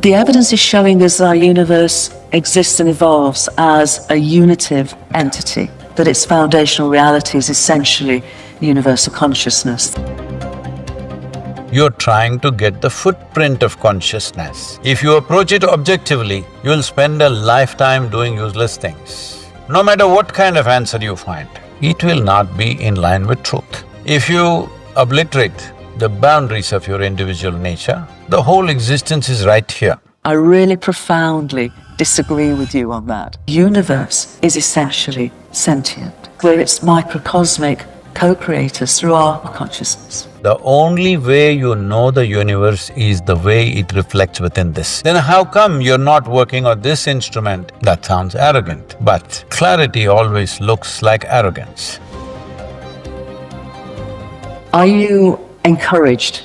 The evidence is showing us that our universe exists and evolves as a unitive entity, that its foundational reality is essentially universal consciousness. You're trying to get the footprint of consciousness. If you approach it objectively, you'll spend a lifetime doing useless things. No matter what kind of answer you find, it will not be in line with truth. If you obliterate the boundaries of your individual nature, the whole existence is right here. I really profoundly disagree with you on that. Universe is essentially sentient. We're its microcosmic co-creators through our consciousness. The only way you know the universe is the way it reflects within this. Then how come you're not working on this instrument? That sounds arrogant, but clarity always looks like arrogance. Are you encouraged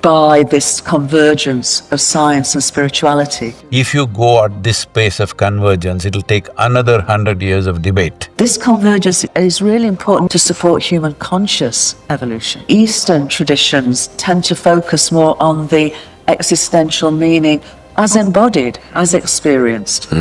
by this convergence of science and spirituality? If you go at this pace of convergence, it'll take another 100 years of debate. This convergence is really important to support human conscious evolution. Eastern traditions tend to focus more on the existential meaning as embodied, as experienced.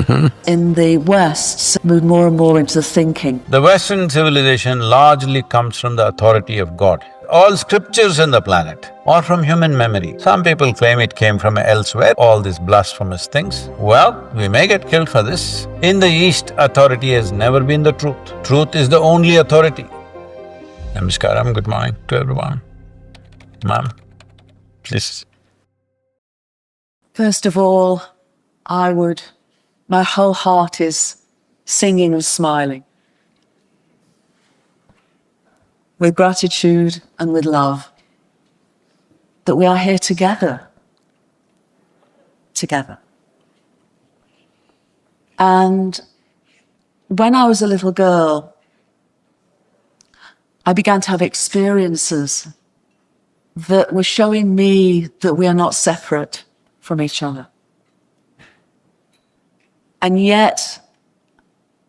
In the West, move more and more into the thinking. The Western civilization largely comes from the authority of God. All scriptures on the planet are from human memory. Some people claim it came from elsewhere, all these blasphemous things. Well, we may get killed for this. In the East, authority has never been the truth. Truth is the only authority. Namaskaram, good morning to everyone. Ma'am, please. First of all, my whole heart is singing and smiling with gratitude and with love that we are here together. And when I was a little girl, I began to have experiences that were showing me that we are not separate from each other. And yet,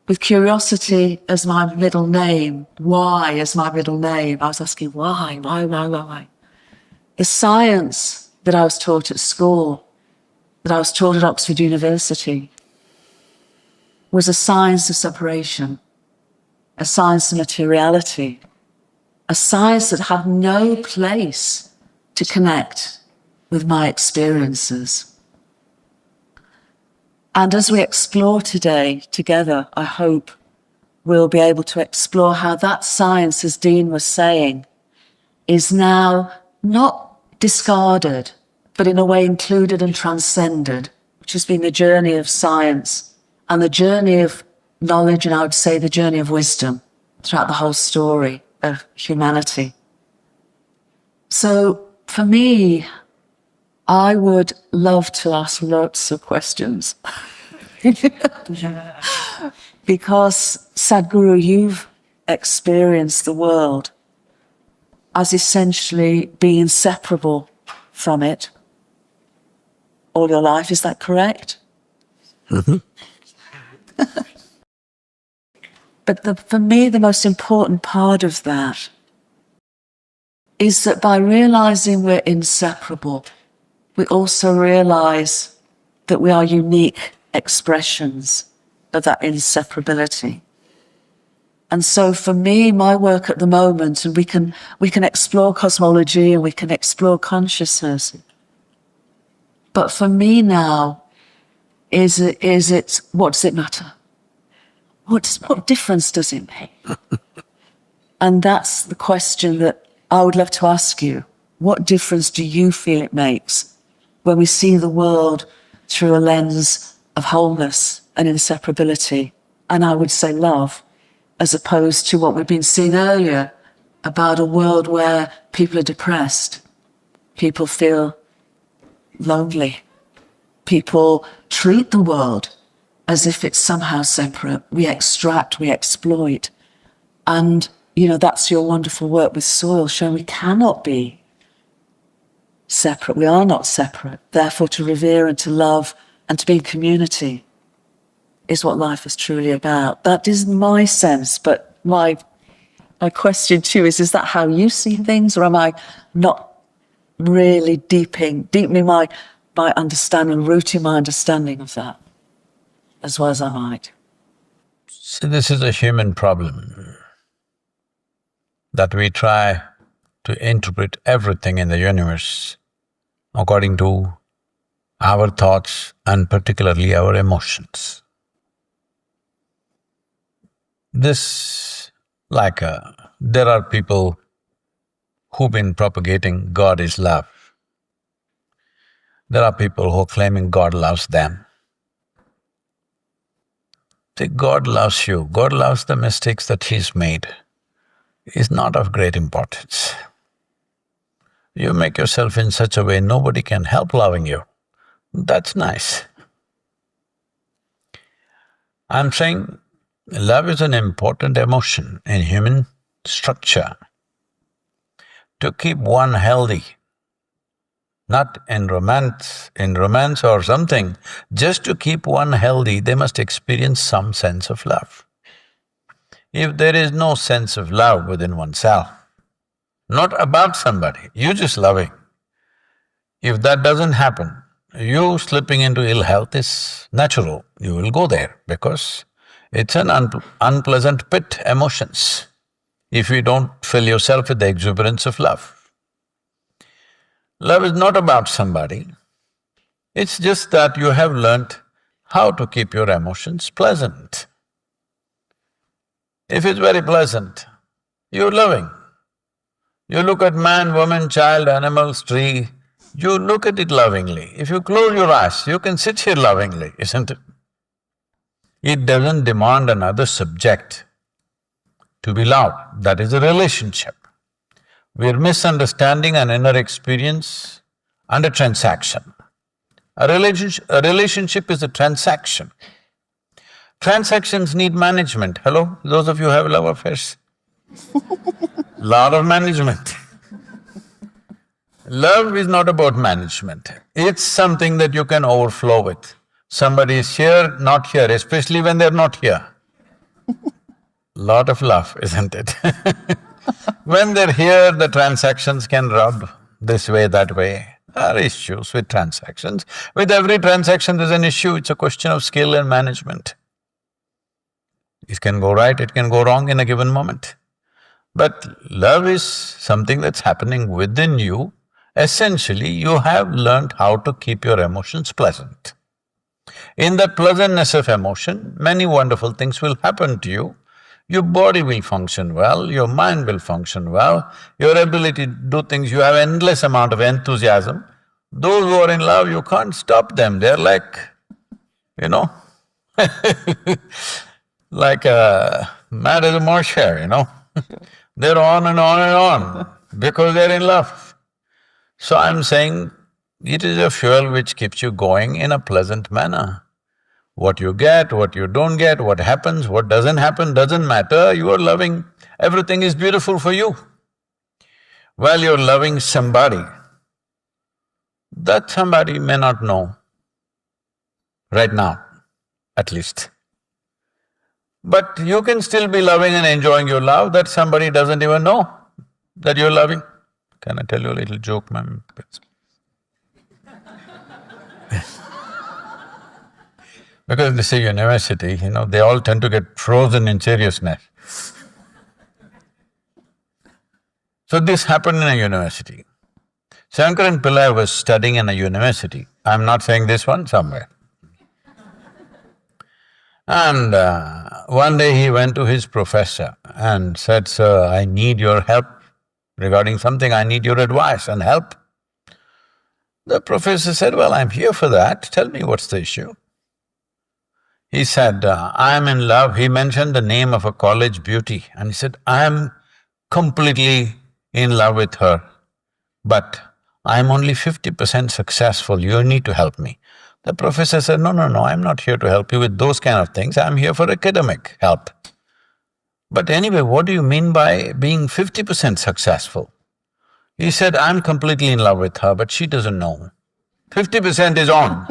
with curiosity as my middle name, why as my middle name, I was asking why? The science that I was taught at school, that I was taught at Oxford University, was a science of separation, a science of materiality, a science that had no place to connect with my experiences. And as we explore today together, I hope we'll be able to explore how that science, as Dean was saying, is now not discarded, but in a way included and transcended, which has been the journey of science and the journey of knowledge, and I would say the journey of wisdom throughout the whole story of humanity. So for me, I would love to ask lots of questions. Because, Sadhguru, you've experienced the world as essentially being inseparable from it all your life, is that correct? But for me, the most important part of that is that by realizing we're inseparable, we also realize that we are unique expressions of that inseparability. And so for me, my work at the moment, and we can explore cosmology and we can explore consciousness, but for me now, is it what does it matter? What difference does it make? And that's the question that I would love to ask you. What difference do you feel it makes when we see the world through a lens of wholeness and inseparability, and I would say love, as opposed to what we've been seeing earlier about a world where people are depressed, people feel lonely, people treat the world as if it's somehow separate. We extract, we exploit. And, you know, that's your wonderful work with soil, showing we cannot be separate. We are not separate. Therefore, to revere and to love and to be in community is what life is truly about. That is my sense, but my question to you is that how you see things, or am I not really deepening my understanding, rooting my understanding of that as well as I might. See, this is a human problem, that we try to interpret everything in the universe according to our thoughts and particularly our emotions. There are people who've been propagating God is love. There are people who are claiming God loves them. See, God loves you, God loves the mistakes that He's made. Is not of great importance. You make yourself in such a way nobody can help loving you. That's nice. I'm saying love is an important emotion in human structure. To keep one healthy, not in romance or something, just to keep one healthy, they must experience some sense of love. If there is no sense of love within oneself, not about somebody, you just loving, if that doesn't happen, you slipping into ill health is natural, you will go there because it's an unpleasant pit, emotions, if you don't fill yourself with the exuberance of love. Love is not about somebody, it's just that you have learnt how to keep your emotions pleasant. If it's very pleasant, you're loving. You look at man, woman, child, animals, tree, you look at it lovingly. If you close your eyes, you can sit here lovingly, isn't it? It doesn't demand another subject to be loved, that is a relationship. We're misunderstanding an inner experience and a transaction. A relationship is a transaction. Transactions need management. Hello, those of you who have love affairs? Lot of management. Love is not about management, it's something that you can overflow with. Somebody is here, not here, especially when they're not here. Lot of love, isn't it? When they're here, the transactions can rub this way, that way. There are issues with transactions. With every transaction there's an issue, it's a question of skill and management. It can go right, it can go wrong in a given moment. But love is something that's happening within you. Essentially, you have learnt how to keep your emotions pleasant. In that pleasantness of emotion, many wonderful things will happen to you. Your body will function well, your mind will function well, your ability to do things, you have endless amount of enthusiasm. Those who are in love, you can't stop them, they're like, you know like mad as a marsh hare, you know they're on and on and on because they're in love. So I'm saying it is a fuel which keeps you going in a pleasant manner. What you get, what you don't get, what happens, what doesn't happen, doesn't matter, you are loving, everything is beautiful for you. While you're loving somebody, that somebody may not know, right now, at least. But you can still be loving and enjoying your love, that somebody doesn't even know that you're loving. Can I tell you a little joke, ma'am? Because this is a university, they all tend to get frozen in seriousness. So this happened in a university. Shankaran Pillai was studying in a university, I'm not saying this one, somewhere. And one day he went to his professor and said, "Sir, I need your help regarding something, I need your advice and help." The professor said, "Well, I'm here for that, tell me what's the issue." He said, "I'm in love." He mentioned the name of a college beauty and he said, "I'm completely in love with her, but I'm only 50% successful, you need to help me." The professor said, "No, no, no, I'm not here to help you with those kind of things, I'm here for academic help." "But anyway, what do you mean by being 50% successful?" He said, "I'm completely in love with her, but she doesn't know. 50% is on,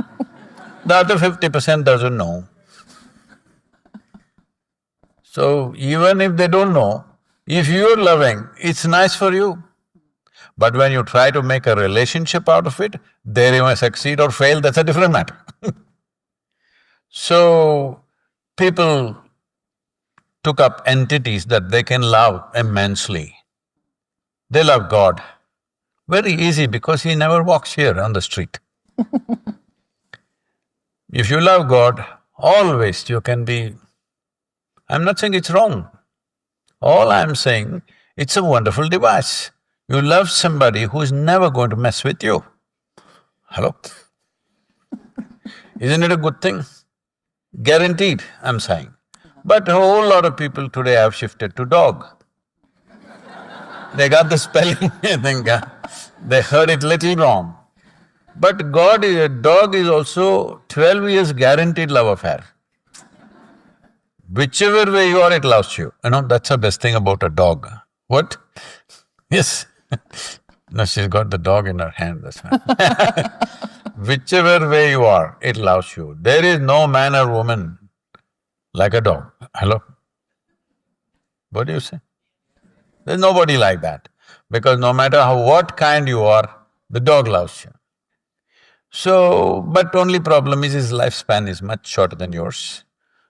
the other 50% doesn't know. So even if they don't know, if you're loving, it's nice for you. But when you try to make a relationship out of it, there you may succeed or fail, that's a different matter. So, people took up entities that they can love immensely. They love God. Very easy because He never walks here on the street. If you love God, always you can be… I'm not saying it's wrong. All I'm saying, it's a wonderful device. You love somebody who is never going to mess with you. Hello? Isn't it a good thing? Guaranteed, I'm saying. But a whole lot of people today have shifted to dog. They got the spelling, I think, they heard it little wrong. But dog is also 12 years guaranteed love affair. Whichever way you are, it loves you. That's the best thing about a dog. What? Yes. No, she's got the dog in her hand, that's why. Whichever way you are, it loves you. There is no man or woman like a dog. Hello? What do you say? There's nobody like that. Because no matter what kind you are, the dog loves you. So, but only problem is his lifespan is much shorter than yours.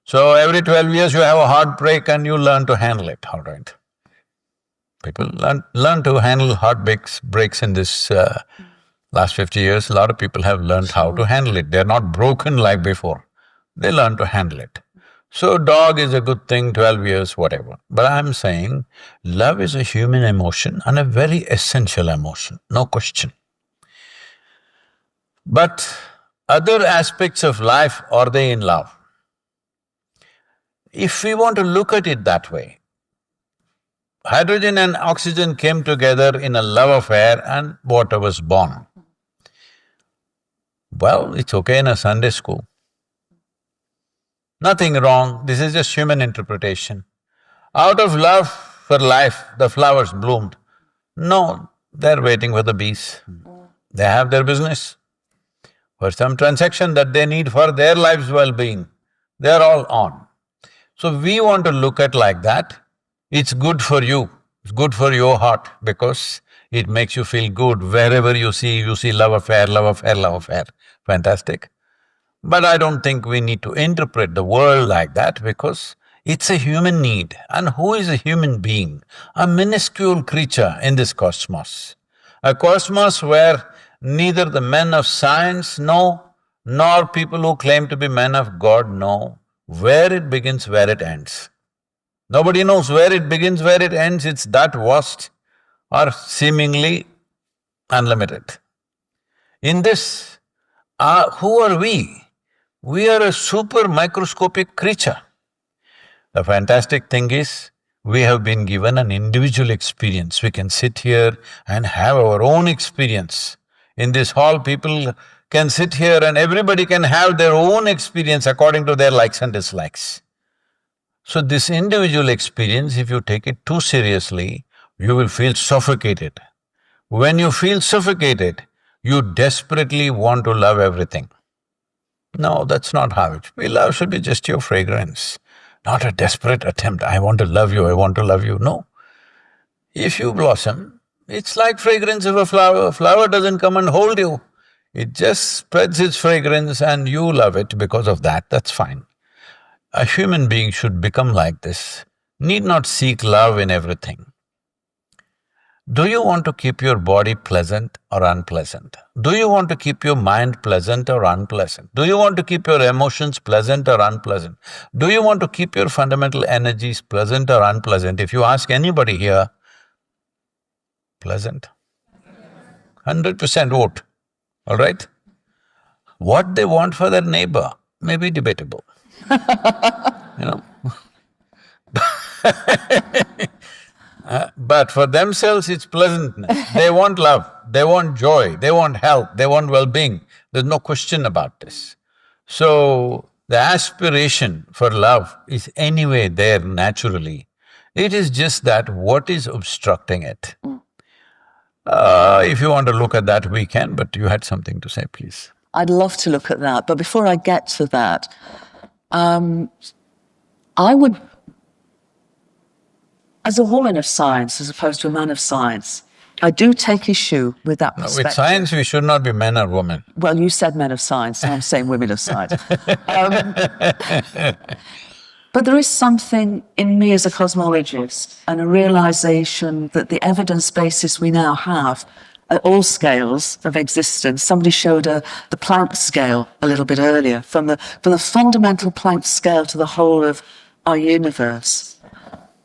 So every 12 years you have a heartbreak and you learn to handle it, all right? People learn to handle heartbreaks in this last 50 years. A lot of people have learned how to handle it. They're not broken like before. They learn to handle it. So dog is a good thing, 12 years, whatever. But I'm saying, love is a human emotion and a very essential emotion, no question. But other aspects of life, are they in love? If we want to look at it that way, hydrogen and oxygen came together in a love affair and water was born. Well, it's okay in a Sunday school. Nothing wrong, this is just human interpretation. Out of love for life, the flowers bloomed. No, they're waiting for the bees. They have their business. For some transaction that they need for their life's well-being, they're all on. So we want to look at like that, it's good for you, it's good for your heart because it makes you feel good. Wherever you see love affair, love affair, love affair. Fantastic. But I don't think we need to interpret the world like that because it's a human need. And who is a human being? A minuscule creature in this cosmos. A cosmos where neither the men of science know, nor people who claim to be men of God know where it begins, where it ends. Nobody knows where it begins, where it ends, it's that vast or seemingly unlimited. In this, who are we? We are a super microscopic creature. The fantastic thing is, we have been given an individual experience. We can sit here and have our own experience. In this hall, people can sit here and everybody can have their own experience according to their likes and dislikes. So this individual experience, if you take it too seriously, you will feel suffocated. When you feel suffocated, you desperately want to love everything. No, that's not how it should be. Love should be just your fragrance, not a desperate attempt, I want to love you, I want to love you, no. If you blossom, it's like fragrance of a flower. A flower doesn't come and hold you, it just spreads its fragrance and you love it because of that, that's fine. A human being should become like this, need not seek love in everything. Do you want to keep your body pleasant or unpleasant? Do you want to keep your mind pleasant or unpleasant? Do you want to keep your emotions pleasant or unpleasant? Do you want to keep your fundamental energies pleasant or unpleasant? If you ask anybody here, pleasant. 100% vote, all right? What they want for their neighbor may be debatable, you know. But for themselves, it's pleasantness. They want love, they want joy, they want health, they want well-being. There's no question about this. So, the aspiration for love is anyway there naturally. It is just that what is obstructing it. If you want to look at that, we can, but you had something to say, please. I'd love to look at that, but before I get to that, I would, as a woman of science as opposed to a man of science, I do take issue with that perspective. With science, we should not be men or women. Well, you said men of science, so I'm saying women of science. But there is something in me as a cosmologist and a realization that the evidence basis we now have at all scales of existence, somebody showed the Planck scale a little bit earlier, from the fundamental Planck scale to the whole of our universe.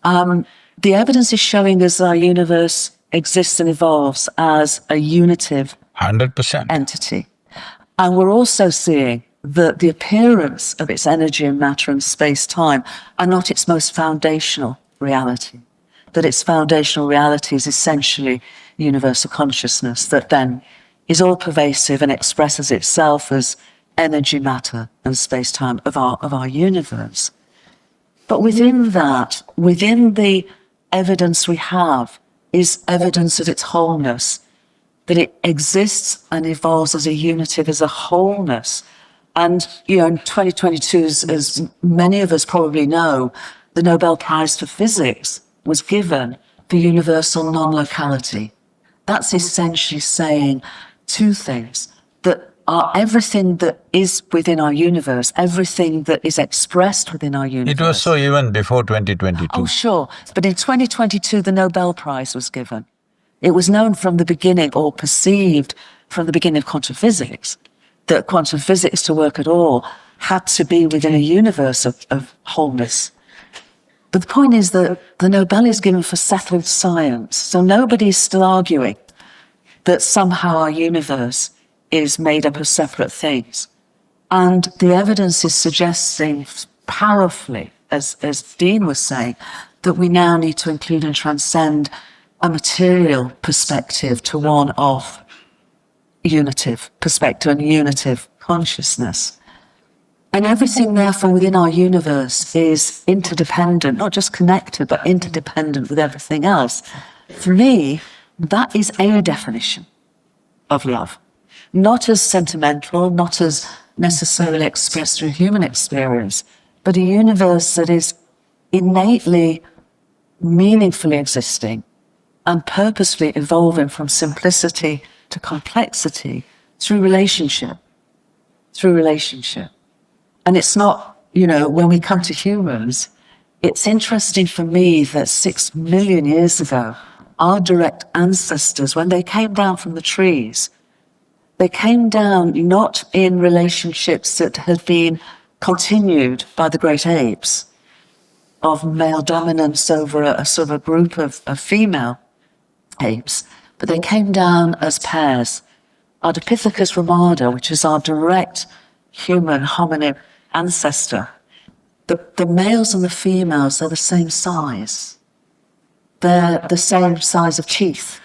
The evidence is showing us that our universe exists and evolves as a unitive 100%. entity. And we're also seeing that the appearance of its energy and matter and space-time are not its most foundational reality. That its foundational reality is essentially universal consciousness that then is all-pervasive and expresses itself as energy, matter and space-time of our universe. But within that, within the evidence we have, is evidence of its wholeness, that it exists and evolves as a unitive, as a wholeness. And, in 2022, as many of us probably know, the Nobel Prize for Physics was given for universal non-locality. That's essentially saying two things, that everything that is within our universe, everything that is expressed within our universe. It was so even before 2022. Oh, sure. But in 2022, the Nobel Prize was given. It was known from the beginning, or perceived from the beginning of quantum physics, that quantum physics to work at all had to be within a universe of wholeness. But the point is that the Nobel is given for settled science, so nobody is still arguing that somehow our universe is made up of separate things. And the evidence is suggesting powerfully, as Dean was saying, that we now need to include and transcend a material perspective to one of unitive perspective and unitive consciousness. And everything, therefore, within our universe is interdependent, not just connected, but interdependent with everything else. For me, that is a definition of love. Not as sentimental, not as necessarily expressed through human experience, but a universe that is innately, meaningfully existing and purposefully evolving from simplicity to complexity through relationship. And it's not, when we come to humans, it's interesting for me that 6 million years ago, our direct ancestors, when they came down from the trees, they came down not in relationships that had been continued by the great apes of male dominance over a sort of a group of female apes, but they came down as pairs. Ardipithecus ramada, which is our direct human hominid ancestor, the males and the females are the same size. They're the same size of teeth.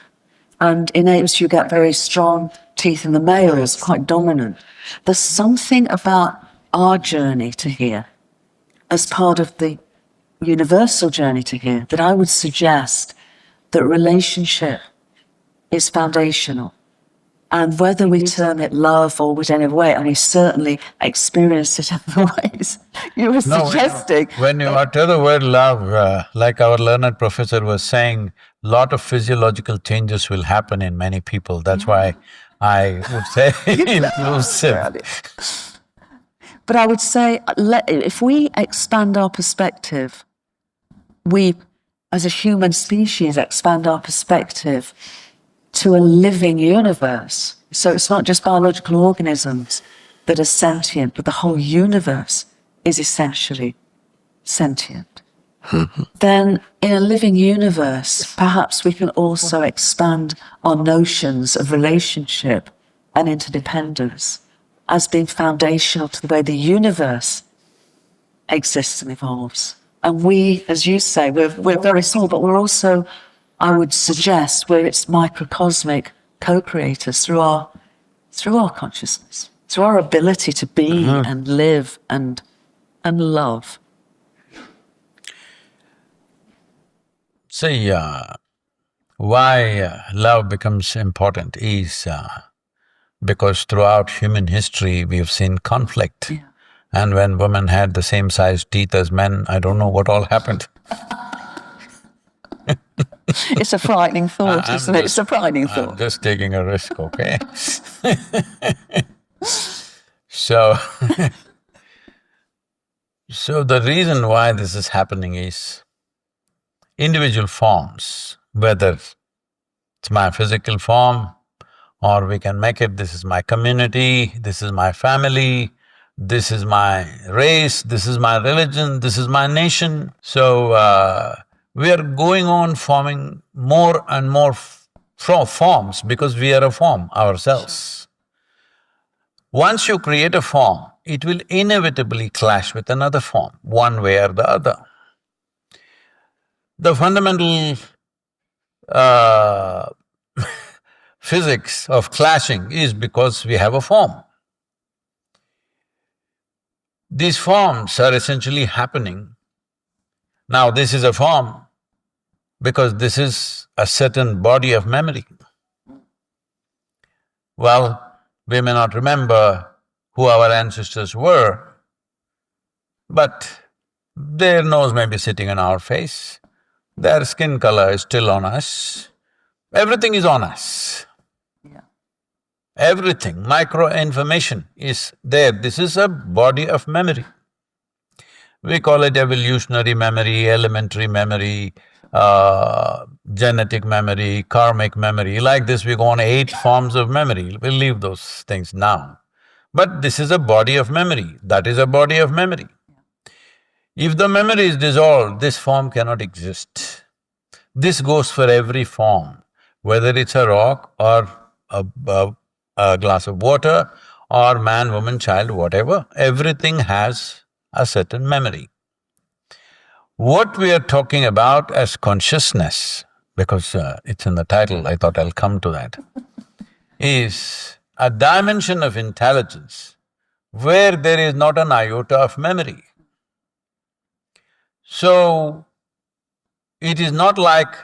And in apes, you get very strong teeth in the males, quite dominant. There's something about our journey to here, as part of the universal journey to here, that I would suggest that relationship is foundational. And whether we term it love or whichever way, and we certainly experience it in the ways you were suggesting. When you utter the word love, like our learned professor was saying, lot of physiological changes will happen in many people. That's why I would say inclusive. But I would say, if we expand our perspective, we, as a human species, expand our perspective to a living universe. So it's not just biological organisms that are sentient, but the whole universe is essentially sentient. Then in a living universe, perhaps we can also expand our notions of relationship and interdependence as being foundational to the way the universe exists and evolves. And we, as you say, we're very small, but we're also, I would suggest, we're its microcosmic co-creators through our consciousness, through our ability to be and live and love. See, why love becomes important is because throughout human history we've seen conflict. Yeah. And when women had the same size teeth as men, I don't know what all happened. It's a frightening thought, isn't it? It's a frightening I'm thought. just taking a risk, okay? So, so the reason why this is happening is individual forms, whether it's my physical form or we can make it, this is my community, this is my family, this is my race, this is my religion, this is my nation. So, we are going on forming more and more forms because we are a form ourselves. Once you create a form, it will inevitably clash with another form, one way or the other. The fundamental uh, physics of clashing is because we have a form. These forms are essentially happening. Now, this is a form because this is a certain body of memory. Well, we may not remember who our ancestors were, but their nose may be sitting on our face, their skin color is still on us, everything is on us. Yeah. Everything, micro-information is there. This is a body of memory. We call it evolutionary memory, elementary memory, genetic memory, karmic memory. Like this, we go on 8 forms of memory. We'll leave those things now. But this is a body of memory, that is a body of memory. If the memory is dissolved, this form cannot exist. This goes for every form, whether it's a rock or a glass of water or man, woman, child, whatever, everything has a certain memory. What we are talking about as consciousness, because it's in the title, I thought I'll come to that, is a dimension of intelligence where there is not an iota of memory. So, it is not like…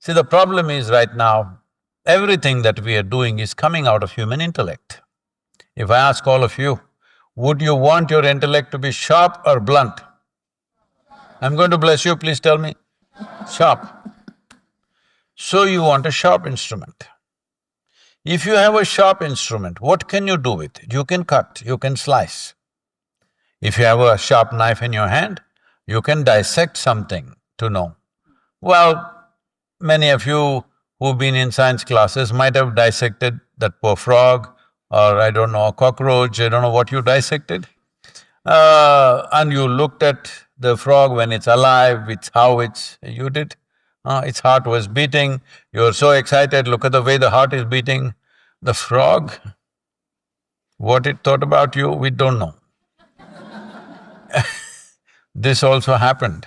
See, the problem is right now, everything that we are doing is coming out of human intellect. If I ask all of you, would you want your intellect to be sharp or blunt? I'm going to bless you, please tell me. Sharp. So you want a sharp instrument. If you have a sharp instrument, what can you do with it? You can cut, you can slice. If you have a sharp knife in your hand, you can dissect something to know. Well, many of you who've been in science classes might have dissected that poor frog or I don't know, a cockroach, I don't know what you dissected. And you looked at the frog when it's alive, you did. Its heart was beating, you're so excited, look at the way the heart is beating. The frog, what it thought about you, we don't know. This also happened.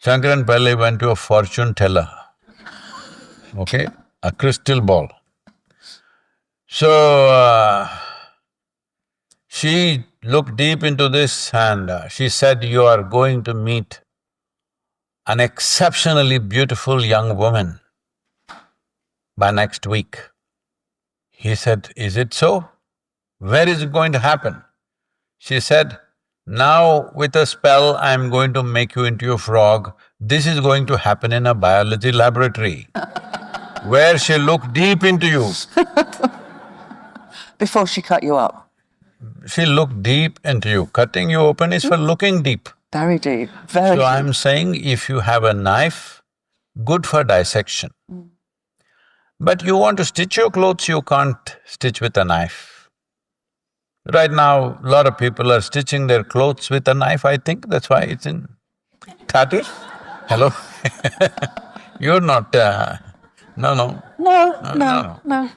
Shankaran Pillai went to a fortune teller, okay, a crystal ball. So, she looked deep into this and she said, you are going to meet an exceptionally beautiful young woman by next week. He said, is it so? Where is it going to happen? She said, now with a spell I'm going to make you into a frog. This is going to happen in a biology laboratory where she looked deep into you. Before she cut you up? She looked deep into you. Cutting you open is for looking deep. Very deep, very deep. So I'm saying if you have a knife, good for dissection. But you want to stitch your clothes, you can't stitch with a knife. Right now, a lot of people are stitching their clothes with a knife, I think, that's why it's in tatters. Hello? You're not… no. No.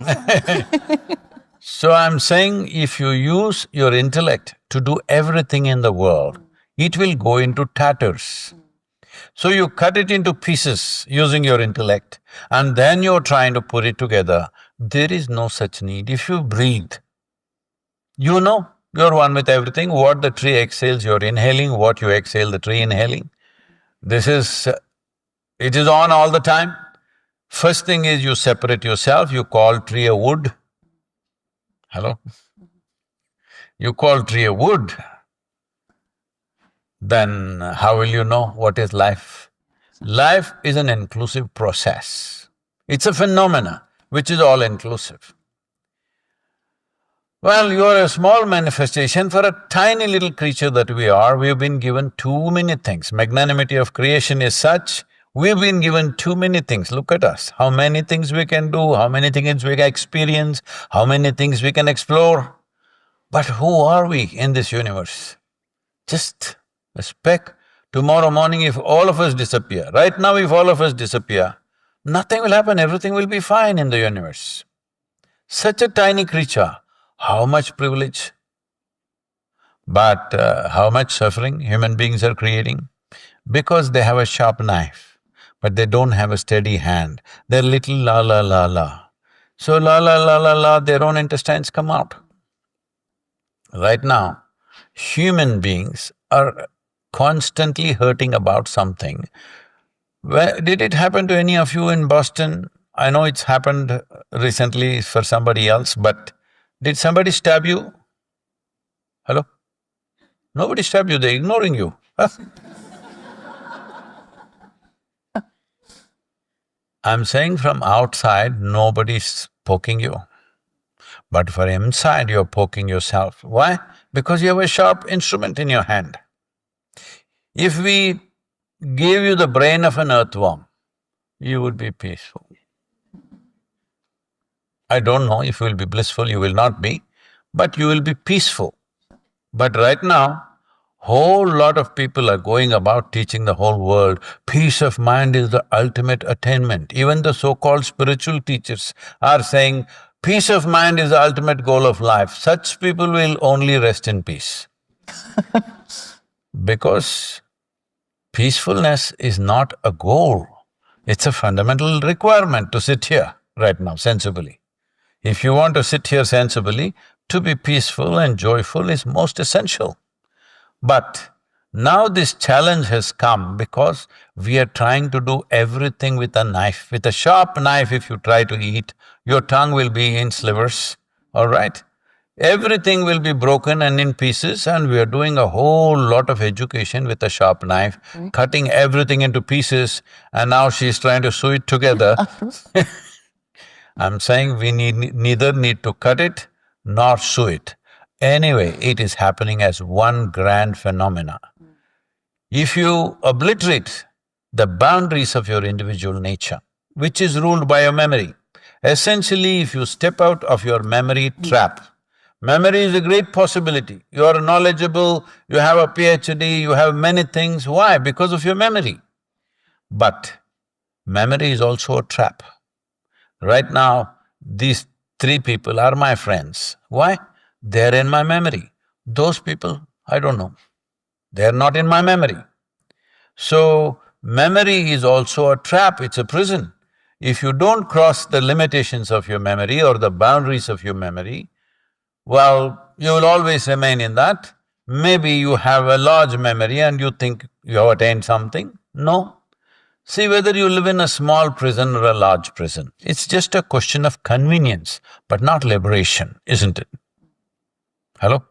So I'm saying if you use your intellect to do everything in the world, it will go into tatters. So you cut it into pieces using your intellect and then you're trying to put it together. There is no such need. If you breathe, you know you're one with everything. What the tree exhales, you're inhaling. What you exhale, the tree inhaling. This is… it is on all the time. First thing is you separate yourself, you call tree a wood. Hello? You call tree a wood, then how will you know what is life? Life is an inclusive process. It's a phenomena which is all-inclusive. Well, you are a small manifestation for a tiny little creature that we are. We've been given too many things. Magnanimity of creation is such, we've been given too many things. Look at us, how many things we can do, how many things we can experience, how many things we can explore. But who are we in this universe? Just a speck. Tomorrow morning if all of us disappear, right now if all of us disappear, nothing will happen, everything will be fine in the universe. Such a tiny creature, how much privilege, but how much suffering human beings are creating? Because they have a sharp knife, but they don't have a steady hand. They're little la la la la. So la la la la la, their own intestines come out. Right now, human beings are constantly hurting about something. Did it happen to any of you in Boston? I know it's happened recently for somebody else, but did somebody stab you? Hello? Nobody stabbed you, they're ignoring you. Huh? I'm saying from outside, nobody's poking you. But for inside, you're poking yourself. Why? Because you have a sharp instrument in your hand. If we gave you the brain of an earthworm, you would be peaceful. I don't know if you will be blissful, you will not be, but you will be peaceful. But right now, whole lot of people are going about teaching the whole world, peace of mind is the ultimate attainment. Even the so-called spiritual teachers are saying, peace of mind is the ultimate goal of life. Such people will only rest in peace. Because peacefulness is not a goal, it's a fundamental requirement to sit here right now sensibly. If you want to sit here sensibly, to be peaceful and joyful is most essential. But now this challenge has come because we are trying to do everything with a knife. With a sharp knife, if you try to eat, your tongue will be in slivers, all right? Everything will be broken and in pieces, and we are doing a whole lot of education with a sharp knife, cutting everything into pieces, and now she's trying to sew it together. I'm saying we neither need to cut it nor sew it. Anyway, it is happening as one grand phenomena. If you obliterate the boundaries of your individual nature, which is ruled by your memory, essentially if you step out of your memory trap, memory is a great possibility. You are knowledgeable, you have a PhD, you have many things. Why? Because of your memory. But memory is also a trap. Right now, these three people are my friends. Why? They're in my memory. Those people, I don't know. They're not in my memory. So, memory is also a trap, it's a prison. If you don't cross the limitations of your memory or the boundaries of your memory, well, you will always remain in that. Maybe you have a large memory and you think you have attained something. No. See, whether you live in a small prison or a large prison, it's just a question of convenience, but not liberation, isn't it? Hello?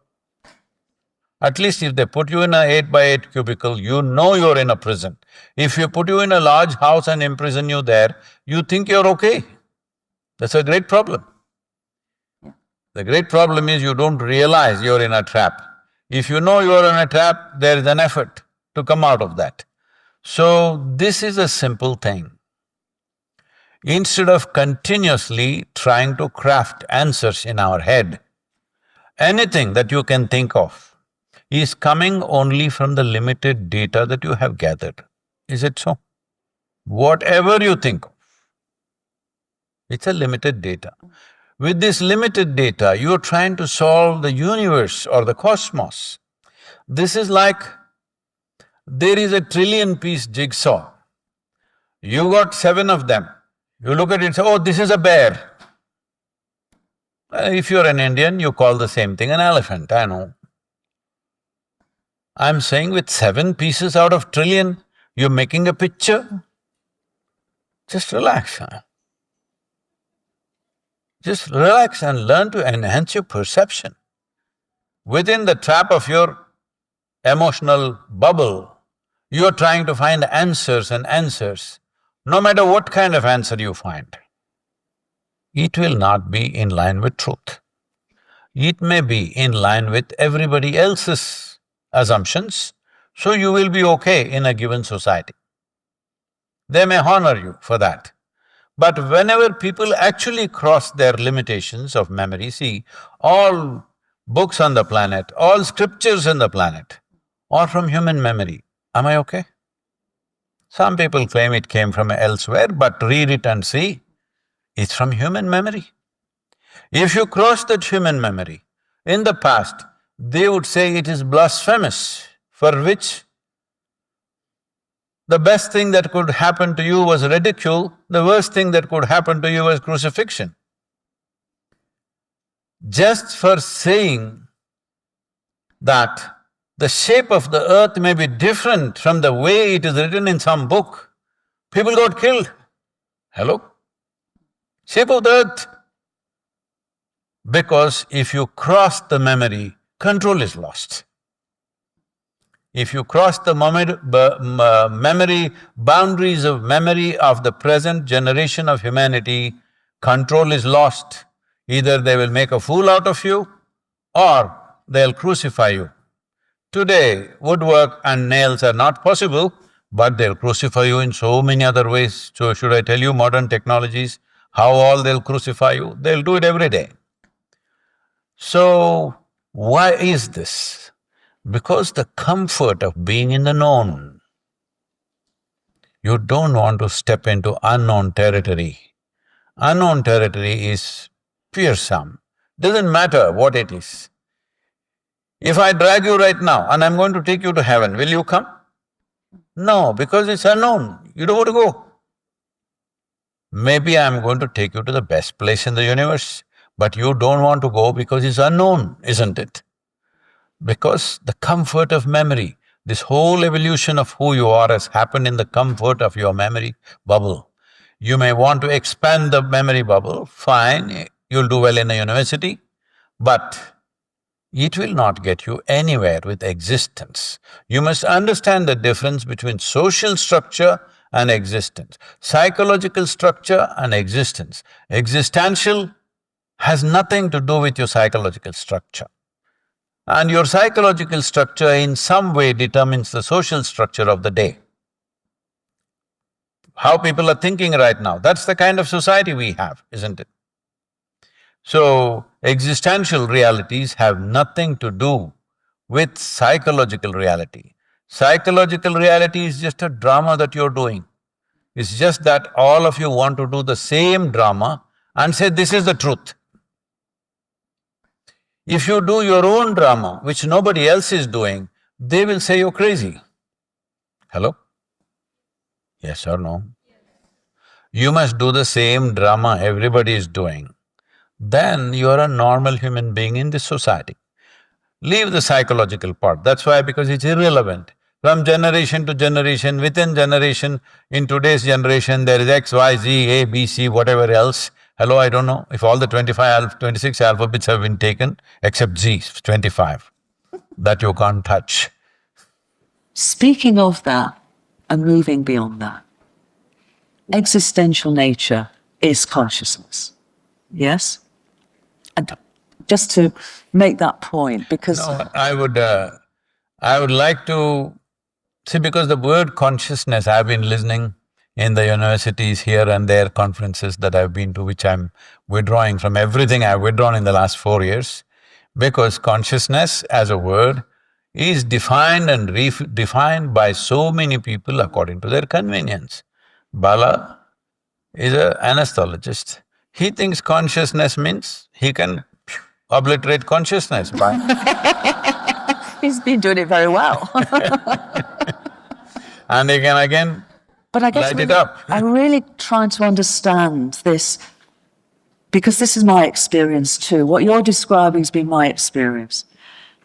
At least if they put you in a 8x8 cubicle, you know you're in a prison. If you put you in a large house and imprison you there, you think you're okay. That's a great problem. The great problem is you don't realize you're in a trap. If you know you're in a trap, there is an effort to come out of that. So, this is a simple thing. Instead of continuously trying to craft answers in our head, anything that you can think of is coming only from the limited data that you have gathered. Is it so? Whatever you think of, it's a limited data. With this limited data, you're trying to solve the universe or the cosmos. This is like there is a trillion-piece jigsaw. You got 7 of them. You look at it and say, oh, this is a bear. If you're an Indian, you call the same thing an elephant, I know. I'm saying with 7 pieces out of trillion, you're making a picture. Just relax, huh? Just relax and learn to enhance your perception. Within the trap of your emotional bubble, You're trying to find answers and answers. No matter what kind of answer you find, it will not be in line with truth. It may be in line with everybody else's assumptions, so you will be okay in a given society. They may honor you for that. But whenever people actually cross their limitations of memory, see, all books on the planet, all scriptures on the planet are from human memory. Am I okay? Some people claim it came from elsewhere, but read it and see, it's from human memory. If you cross that human memory, in the past, they would say it is blasphemous, for which the best thing that could happen to you was ridicule, the worst thing that could happen to you was crucifixion. Just for saying that the shape of the earth may be different from the way it is written in some book, people got killed. Hello? Shape of the earth. Because if you cross the memory, control is lost. If you cross the memory, boundaries of memory of the present generation of humanity, control is lost. Either they will make a fool out of you or they'll crucify you. Today, woodwork and nails are not possible, but they'll crucify you in so many other ways. So should I tell you modern technologies, how all they'll crucify you? They'll do it every day. So, why is this? Because the comfort of being in the known. You don't want to step into unknown territory. Unknown territory is fearsome, doesn't matter what it is. If I drag you right now and I'm going to take you to heaven, will you come? No, because it's unknown, you don't want to go. Maybe I'm going to take you to the best place in the universe, but you don't want to go because it's unknown, isn't it? Because the comfort of memory, this whole evolution of who you are has happened in the comfort of your memory bubble. You may want to expand the memory bubble, fine, you'll do well in a university, but it will not get you anywhere with existence. You must understand the difference between social structure and existence, psychological structure and existence. Existential has nothing to do with your psychological structure. And your psychological structure in some way determines the social structure of the day. How people are thinking right now, that's the kind of society we have, isn't it? So, existential realities have nothing to do with psychological reality. Psychological reality is just a drama that you're doing. It's just that all of you want to do the same drama and say, this is the truth. If you do your own drama, which nobody else is doing, they will say you're crazy. Hello? Yes or no? You must do the same drama everybody is doing. Then you're a normal human being in this society. Leave the psychological part, that's why, because it's irrelevant. From generation to generation, within generation, in today's generation, there is X, Y, Z, A, B, C, whatever else. Hello, I don't know if all the 26 alphabets have been taken, except Z, 25, that you can't touch. Speaking of that and moving beyond that, existential nature is consciousness, yes? And just to make that point, because… No, I would like to… See, because the word consciousness, I've been listening in the universities here and there, conferences that I've been to, which I'm withdrawing from everything I've withdrawn in the last 4 years, because consciousness as a word is defined and redefined by so many people according to their convenience. Bala is an anesthetologist. He thinks consciousness means he can obliterate consciousness by… He's been doing it very well. And he can again but I guess light it up. I'm really trying to understand this, because this is my experience too. What you're describing has been my experience.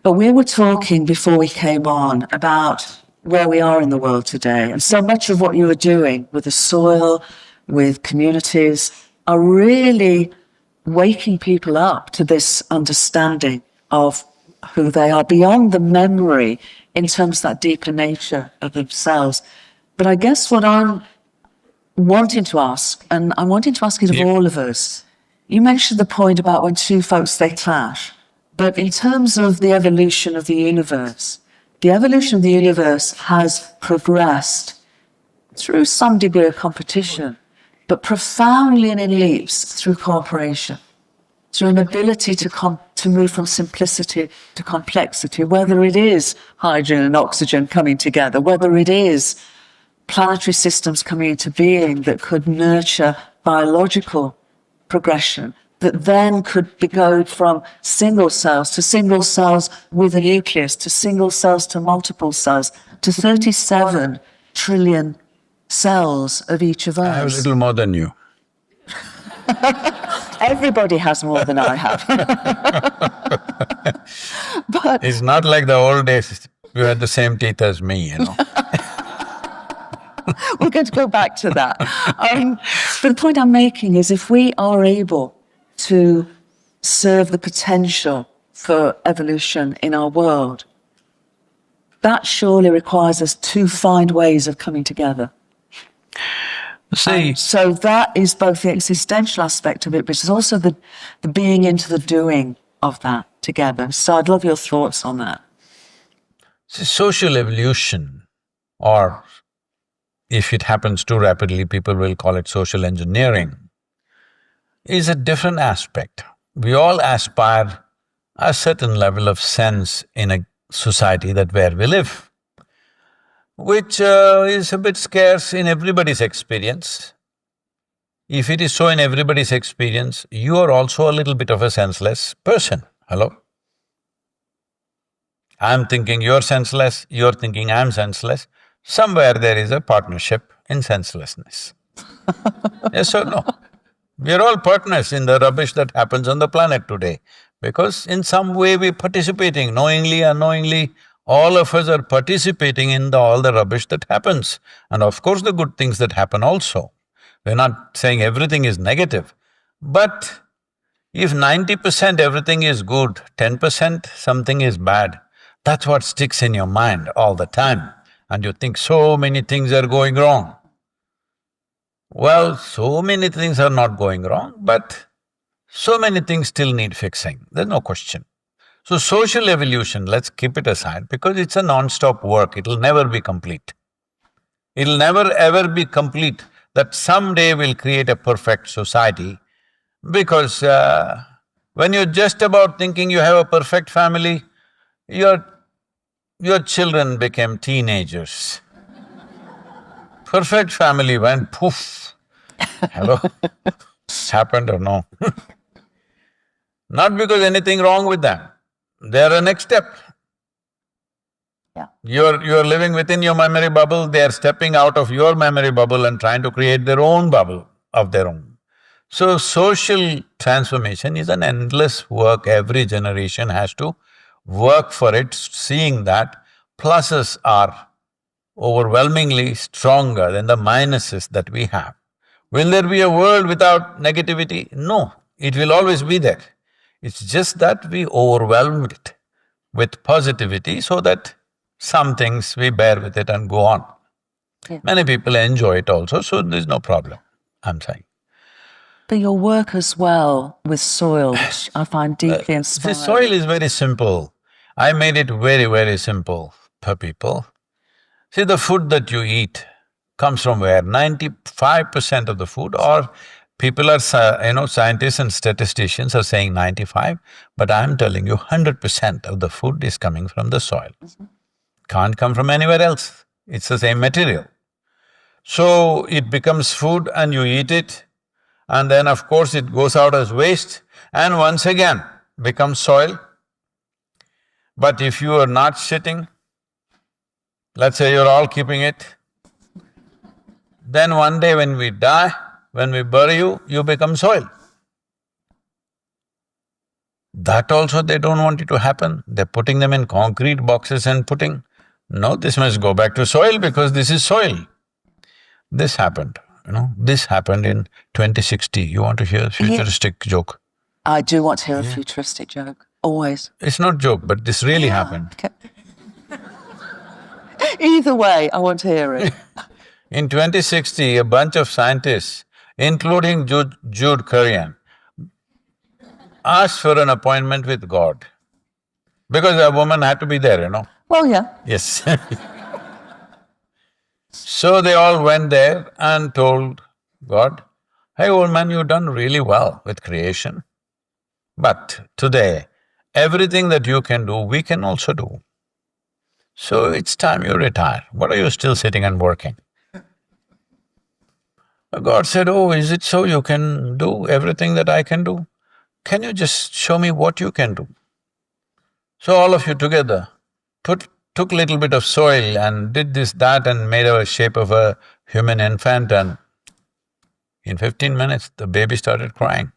But we were talking before we came on about where we are in the world today, and so much of what you are doing with the soil, with communities, are really waking people up to this understanding of who they are, beyond the memory, in terms of that deeper nature of themselves. But I guess what I'm wanting to ask, and I'm wanting to ask it of all of us, you mentioned the point about when two folks, they clash. But in terms of the evolution of the universe has progressed through some degree of competition, but profoundly and in leaps through cooperation, through an ability to move from simplicity to complexity, whether it is hydrogen and oxygen coming together, whether it is planetary systems coming into being that could nurture biological progression, that then could go from single cells with a nucleus, to single cells to multiple cells, to 37 trillion cells of each of us. I have a little more than you. Everybody has more than I have. But it's not like the old days, you had the same teeth as me, you know. We're going to go back to that. But the point I'm making is, if we are able to serve the potential for evolution in our world, that surely requires us to find ways of coming together. See, so that is both the existential aspect of it, but it's also the being into the doing of that together. So I'd love your thoughts on that. see, social evolution, or if it happens too rapidly, people will call it social engineering, is a different aspect. We all aspire a certain level of sense in a society that where we live, which is a bit scarce in everybody's experience. If it is so in everybody's experience, you are also a little bit of a senseless person. Hello? I'm thinking you're senseless, you're thinking I'm senseless. Somewhere there is a partnership in senselessness. Yes or no? We're all partners in the rubbish that happens on the planet today, because in some way we're participating, knowingly, unknowingly, all of us are participating in all the rubbish that happens. And of course the good things that happen also. We're not saying everything is negative, but if 90% everything is good, 10% something is bad, that's what sticks in your mind all the time, and you think so many things are going wrong. Well, so many things are not going wrong, but so many things still need fixing, there's no question. So social evolution, let's keep it aside because it's a non-stop work, it'll never be complete. It'll never ever be complete that someday we'll create a perfect society, because when you're just about thinking you have a perfect family, your children became teenagers. Perfect family went poof. Hello? Happened or no? Not because anything wrong with them, they're a next step. Yeah. You're living within your memory bubble, they're stepping out of your memory bubble and trying to create their own bubble of their own. So social transformation is an endless work, every generation has to work for it, seeing that pluses are overwhelmingly stronger than the minuses that we have. Will there be a world without negativity? No, it will always be there. It's just that we overwhelmed it with positivity so that some things we bear with it and go on. Yeah. Many people enjoy it also, so there's no problem, I'm saying. But your work as well with soil, which I find deeply inspiring. The soil is very simple. I made it very, very simple for people. See, the food that you eat comes from where? 95% of the food, or people are, scientists and statisticians are saying 95, but I'm telling you 100% of the food is coming from the soil. Can't come from anywhere else, it's the same material. So, it becomes food and you eat it, and then of course it goes out as waste and once again becomes soil. But if you are not sitting, let's say you're all keeping it, then one day when we die, when we bury you, you become soil. That also they don't want it to happen, they're putting them in concrete boxes and putting, no, this must go back to soil because this is soil. This happened, this happened in 2060. You want to hear a futuristic joke? I do want to hear a futuristic joke. Always. It's not joke, but this really happened. Okay. Either way, I want to hear it. In 2060, a bunch of scientists, including Jude Currivan, asked for an appointment with God. Because a woman had to be there, you know. Well, yeah. Yes. So they all went there and told God, "Hey, old man, you've done really well with creation. But today, everything that you can do, we can also do. So it's time you retire. What are you still sitting and working?" God said, "Oh, is it so you can do everything that I can do? Can you just show me what you can do?" So all of you together took little bit of soil and did this, that and made a shape of a human infant, and in 15 minutes, the baby started crying.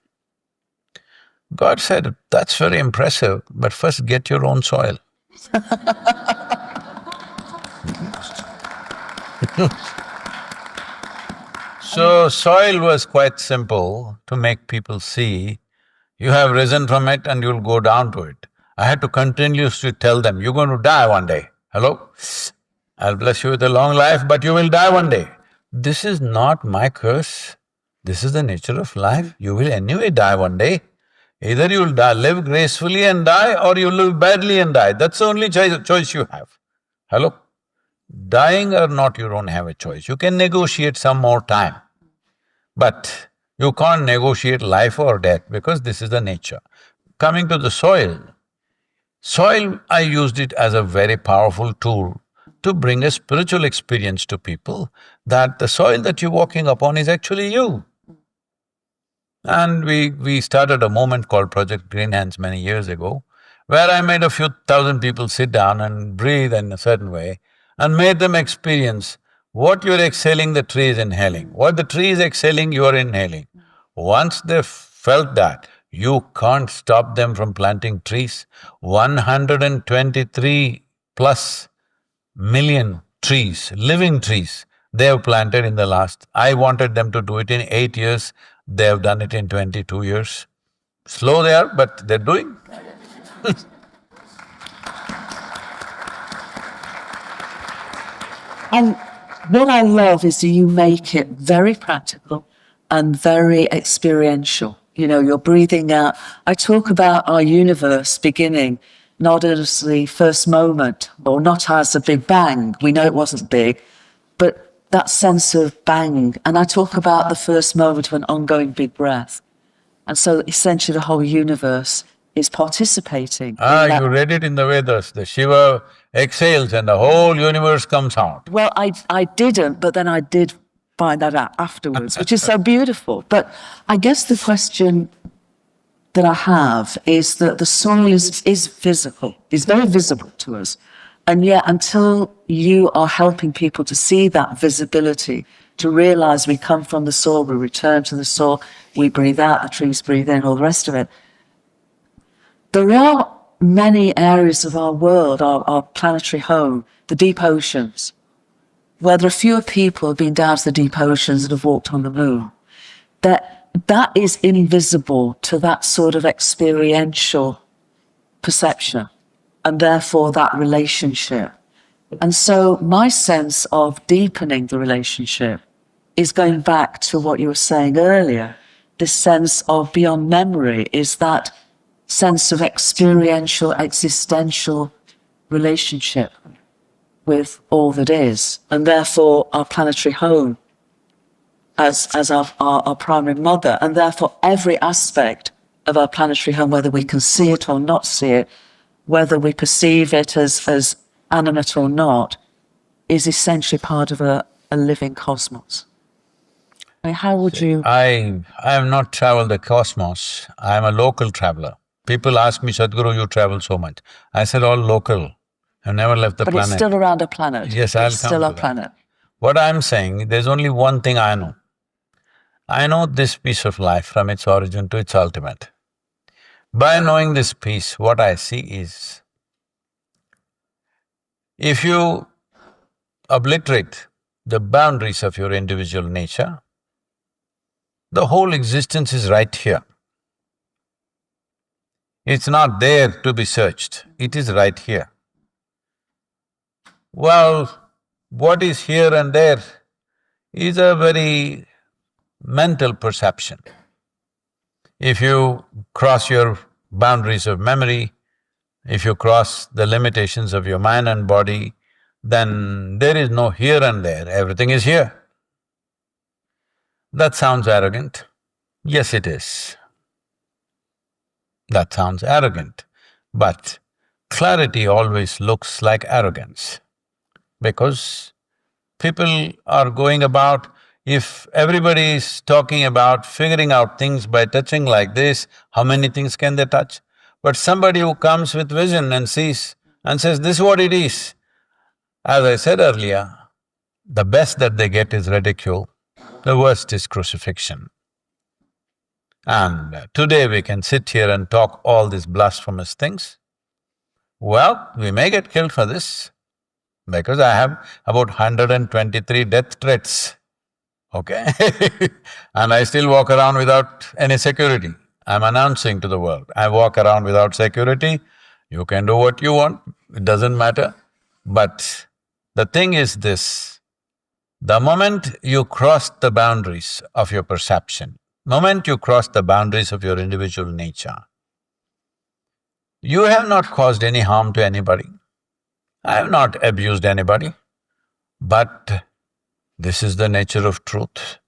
God said, "That's very impressive, but first get your own soil." So soil was quite simple to make people see, you have risen from it and you'll go down to it. I had to continuously tell them, you're going to die one day. Hello? I'll bless you with a long life, but you will die one day. This is not my curse. This is the nature of life. You will anyway die one day. Either you'll live gracefully and die, or you'll live badly and die. That's the only choice you have. Hello? Dying or not, you don't have a choice. You can negotiate some more time. But you can't negotiate life or death because this is the nature. Coming to the soil, I used it as a very powerful tool to bring a spiritual experience to people that the soil that you're walking upon is actually you. And we started a movement called Project Green Hands many years ago, where I made a few thousand people sit down and breathe in a certain way and made them experience what you're exhaling, the tree is inhaling. What the tree is exhaling, you're inhaling. Once they felt that, you can't stop them from planting trees. 123 plus million trees, living trees, they have planted in the last… I wanted them to do it in 8 years, they have done it in 22 years. Slow they are, but they're doing. And what I love is that you make it very practical and very experiential. You know, you're breathing out. I talk about our universe beginning not as the first moment, or not as a big bang. We know it wasn't big, but that sense of bang. And I talk about the first moment of an ongoing big breath. And so essentially the whole universe is participating. You read it in the Vedas, the Shiva exhales and the whole universe comes out. Well, I didn't, but then I did find that out afterwards, which is so beautiful. But I guess the question that I have is that the soil is visible, is very visible to us. And yet until you are helping people to see that visibility, to realise we come from the soil, we return to the soil, we breathe out, the trees breathe in, all the rest of it, there are many areas of our world, our planetary home, the deep oceans, where there are fewer people who have been down to the deep oceans and have walked on the moon. That is invisible to that sort of experiential perception, and therefore that relationship. And so my sense of deepening the relationship is going back to what you were saying earlier. This sense of beyond memory is that sense of experiential, existential relationship with all that is, and therefore our planetary home as our primary mother, and therefore every aspect of our planetary home, whether we can see it or not see it, whether we perceive it as animate or not, is essentially part of a living cosmos. I mean, how would you… I have not traveled the cosmos, I am a local traveler. People ask me, "Sadhguru, you travel so much." I said, all local. I've never left the planet. But it's still around a planet. Yes, I'll come to that. It's still a planet. What I'm saying, there's only one thing I know. I know this piece of life from its origin to its ultimate. By knowing this piece, what I see is, if you obliterate the boundaries of your individual nature, the whole existence is right here. It's not there to be searched, it is right here. Well, what is here and there is a very mental perception. If you cross your boundaries of memory, if you cross the limitations of your mind and body, then there is no here and there, everything is here. That sounds arrogant. Yes, it is. That sounds arrogant, but clarity always looks like arrogance because people are going about, if everybody is talking about figuring out things by touching like this, how many things can they touch? But somebody who comes with vision and sees and says, this is what it is. As I said earlier, the best that they get is ridicule, the worst is crucifixion. And today we can sit here and talk all these blasphemous things. Well, we may get killed for this, because I have about 123 death threats, okay? And I still walk around without any security. I'm announcing to the world, I walk around without security, you can do what you want, it doesn't matter. But the thing is this, the moment you cross the boundaries of your perception, moment you cross the boundaries of your individual nature, you have not caused any harm to anybody. I have not abused anybody, but this is the nature of truth.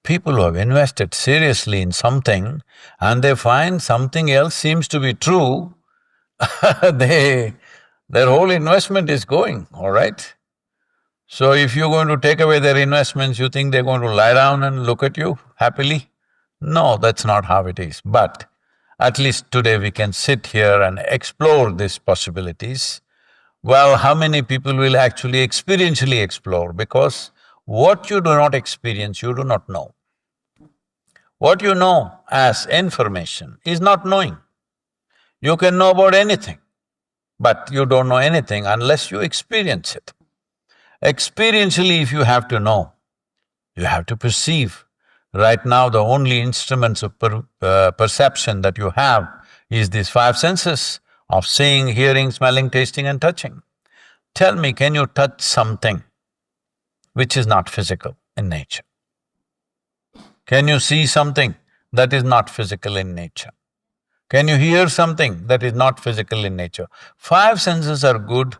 People who have invested seriously in something and they find something else seems to be true, their whole investment is going, all right? So if you're going to take away their investments, you think they're going to lie down and look at you happily? No, that's not how it is. But at least today we can sit here and explore these possibilities. Well, how many people will actually experientially explore? Because what you do not experience, you do not know. What you know as information is not knowing. You can know about anything, but you don't know anything unless you experience it. Experientially, if you have to know, you have to perceive. Right now, the only instruments of perception that you have is these five senses of seeing, hearing, smelling, tasting and touching. Tell me, can you touch something which is not physical in nature? Can you see something that is not physical in nature? Can you hear something that is not physical in nature? Five senses are good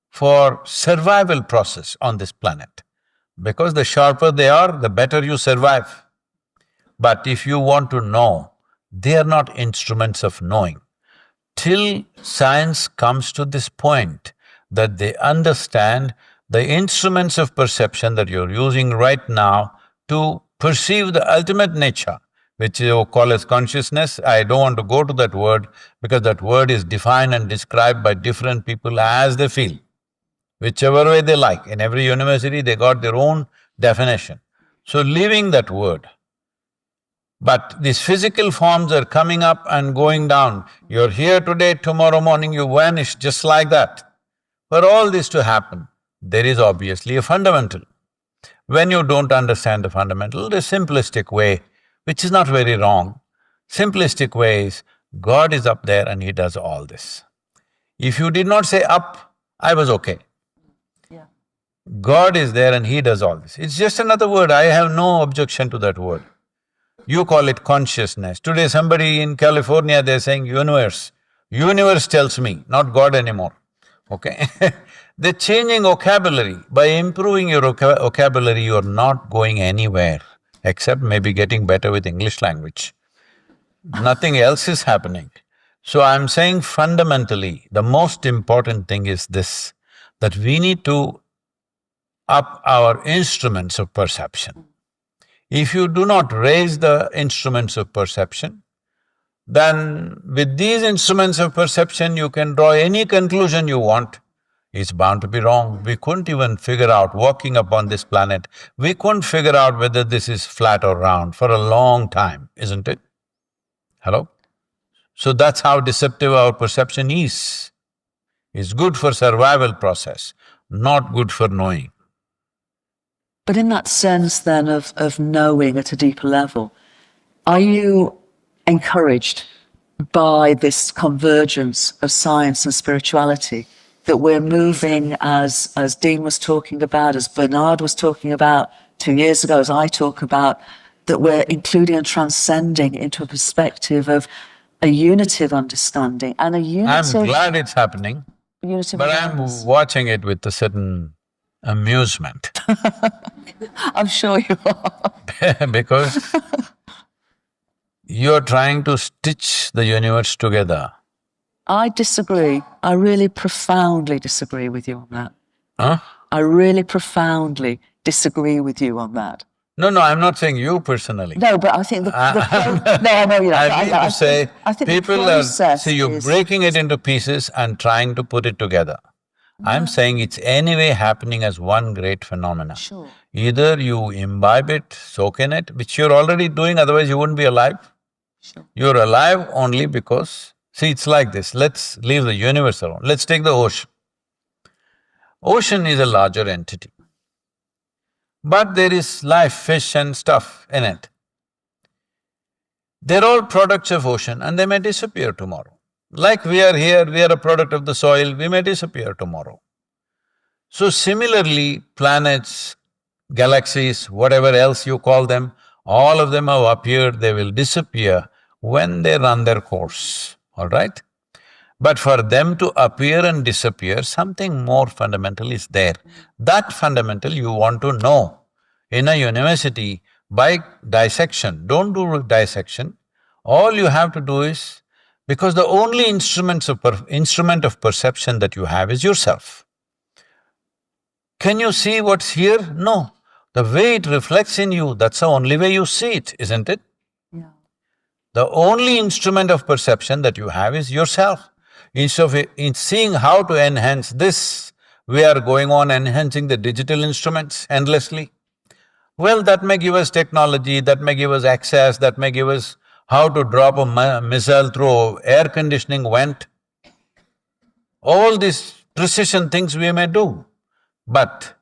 for survival process on this planet, because the sharper they are, the better you survive. But if you want to know, they are not instruments of knowing. Till science comes to this point that they understand the instruments of perception that you're using right now to perceive the ultimate nature, which you call as consciousness. I don't want to go to that word because that word is defined and described by different people as they feel, whichever way they like. In every university, they got their own definition. So leaving that word, but these physical forms are coming up and going down. You're here today, tomorrow morning you vanish just like that. For all this to happen, there is obviously a fundamental. When you don't understand the fundamental, the simplistic way, which is not very wrong, simplistic way is, God is up there and He does all this. If you did not say up, I was okay. Yeah. God is there and He does all this. It's just another word, I have no objection to that word. You call it consciousness. Today somebody in California, they're saying universe. Universe tells me, not God anymore, okay? They're changing vocabulary. By improving your vocabulary, you're not going anywhere, except maybe getting better with English language. Nothing else is happening. So I'm saying fundamentally, the most important thing is this, that we need to up our instruments of perception. If you do not raise the instruments of perception, then with these instruments of perception you can draw any conclusion you want. It's bound to be wrong. We couldn't even figure out, walking upon this planet, we couldn't figure out whether this is flat or round for a long time, isn't it? Hello? So that's how deceptive our perception is. It's good for survival process, not good for knowing. But in that sense then of knowing at a deeper level, are you encouraged by this convergence of science and spirituality, that we're moving, as Dean was talking about, as Bernard was talking about 2 years ago, as I talk about, that we're including and transcending into a perspective of a unity of understanding and a unity I'm glad it's happening, but I'm watching it with a certain amusement. I'm sure you are. Because you're trying to stitch the universe together. I disagree. I really profoundly disagree with you on that. Huh? I really profoundly disagree with you on that. No, I'm not saying you personally. No, but I think no, I know you're not. I mean to say, I think people are… See, you're breaking it into pieces and trying to put it together. I'm saying it's anyway happening as one great phenomena. Sure. Either you imbibe it, soak in it, which you're already doing, otherwise you wouldn't be alive. Sure. You're alive only because… See, it's like this, let's leave the universe alone. Let's take the ocean. Ocean is a larger entity, but there is life, fish and stuff in it. They're all products of ocean and they may disappear tomorrow. Like we are here, we are a product of the soil, we may disappear tomorrow. So similarly, planets, galaxies, whatever else you call them, all of them have appeared, they will disappear when they run their course, all right? But for them to appear and disappear, something more fundamental is there. That fundamental you want to know. In a university, by dissection, don't do dissection, all you have to do is… Because the only instrument of perception that you have is yourself. Can you see what's here? No. The way it reflects in you, that's the only way you see it, isn't it? Yeah. The only instrument of perception that you have is yourself. In seeing how to enhance this, we are going on enhancing the digital instruments endlessly. Well, that may give us technology, that may give us access, that may give us how to drop a missile through air conditioning vent. All these precision things we may do, but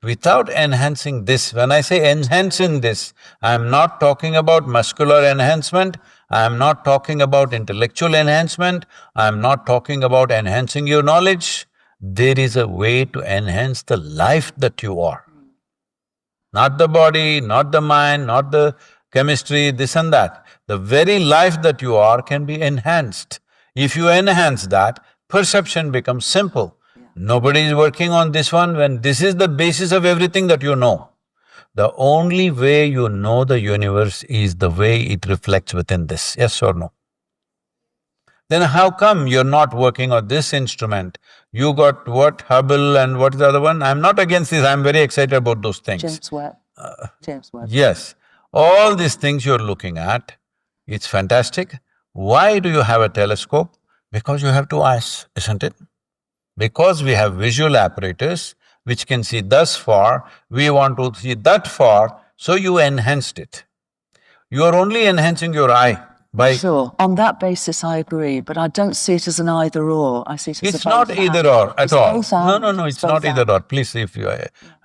without enhancing this… When I say enhancing this, I'm not talking about muscular enhancement, I'm not talking about intellectual enhancement, I'm not talking about enhancing your knowledge. There is a way to enhance the life that you are. Not the body, not the mind, not the chemistry, this and that. The very life that you are can be enhanced. If you enhance that, perception becomes simple. Nobody is working on this one when this is the basis of everything that you know. The only way you know the universe is the way it reflects within this, yes or no? Then how come you're not working on this instrument? You got what, Hubble and what is the other one? I'm not against this, I'm very excited about those things. James Webb. Yes. All these things you're looking at, it's fantastic. Why do you have a telescope? Because you have two eyes, isn't it? Because we have visual apparatus which can see thus far, we want to see that far, so you enhanced it. You are only enhancing your eye by… Sure, on that basis I agree, but I don't see it as an either or, I see it as It's not either or at all. No, it's not either or. Please, if you…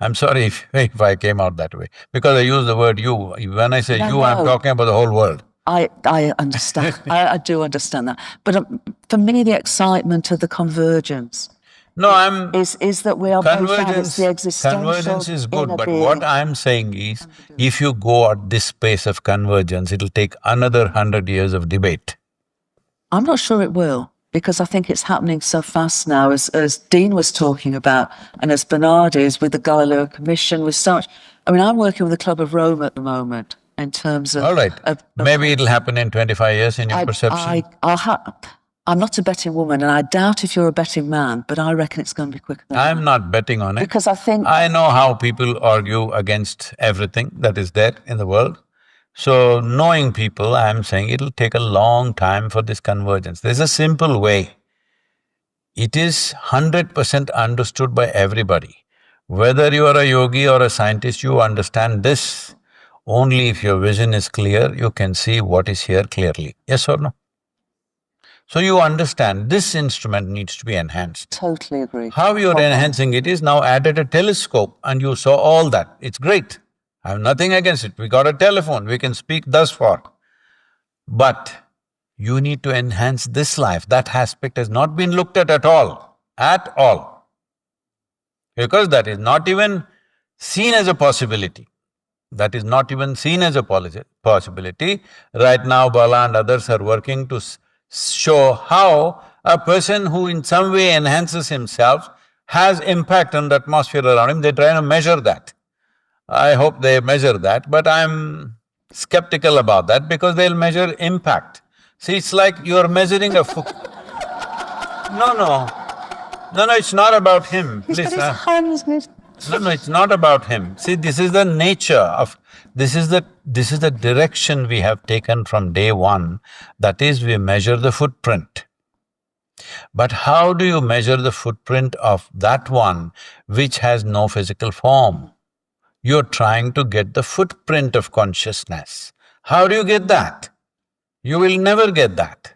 I'm sorry if I came out that way, because I use the word you. When I say you, I'm talking about the whole world. I understand, I do understand that. But for me, the excitement of the convergence… No, I'm… is that we are both the existential… Convergence is good, but what I'm saying is, if you go at this pace of convergence, it'll take another 100 years of debate. I'm not sure it will, because I think it's happening so fast now, as Dean was talking about, and as Bernard is with the Galileo Commission, with so much… I mean, I'm working with the Club of Rome at the moment, in terms of… All right, maybe it'll happen in 25 years in your perception. I'm not a betting woman, and I doubt if you're a betting man, but I reckon it's going to be quicker than I'm not betting on it. Because I think… I know how people argue against everything that is there in the world. So, knowing people, I'm saying it'll take a long time for this convergence. There's a simple way. It is 100% understood by everybody. Whether you are a yogi or a scientist, you understand this. Only if your vision is clear, you can see what is here clearly. Yes or no? So you understand this instrument needs to be enhanced. Totally agree. How you're enhancing it is now added a telescope and you saw all that. It's great. I have nothing against it. We got a telephone, we can speak thus far. But You need to enhance this life. That aspect has not been looked at all, at all. Because that is not even seen as a possibility. That is not even seen as a possibility. Right now, Bala and others are working to show how a person who in some way enhances himself has impact on the atmosphere around him. They try to measure that. I hope they measure that, but I'm skeptical about that because they'll measure impact. See, it's like you're measuring a No, no. No, no, it's not about him, He's please. got his hands in his… No, no, it's not about him. See, this is the nature of… this is the direction we have taken from day one. That is, we measure the footprint. But how do you measure the footprint of that one which has no physical form? You're trying to get the footprint of consciousness. How do you get that? You will never get that.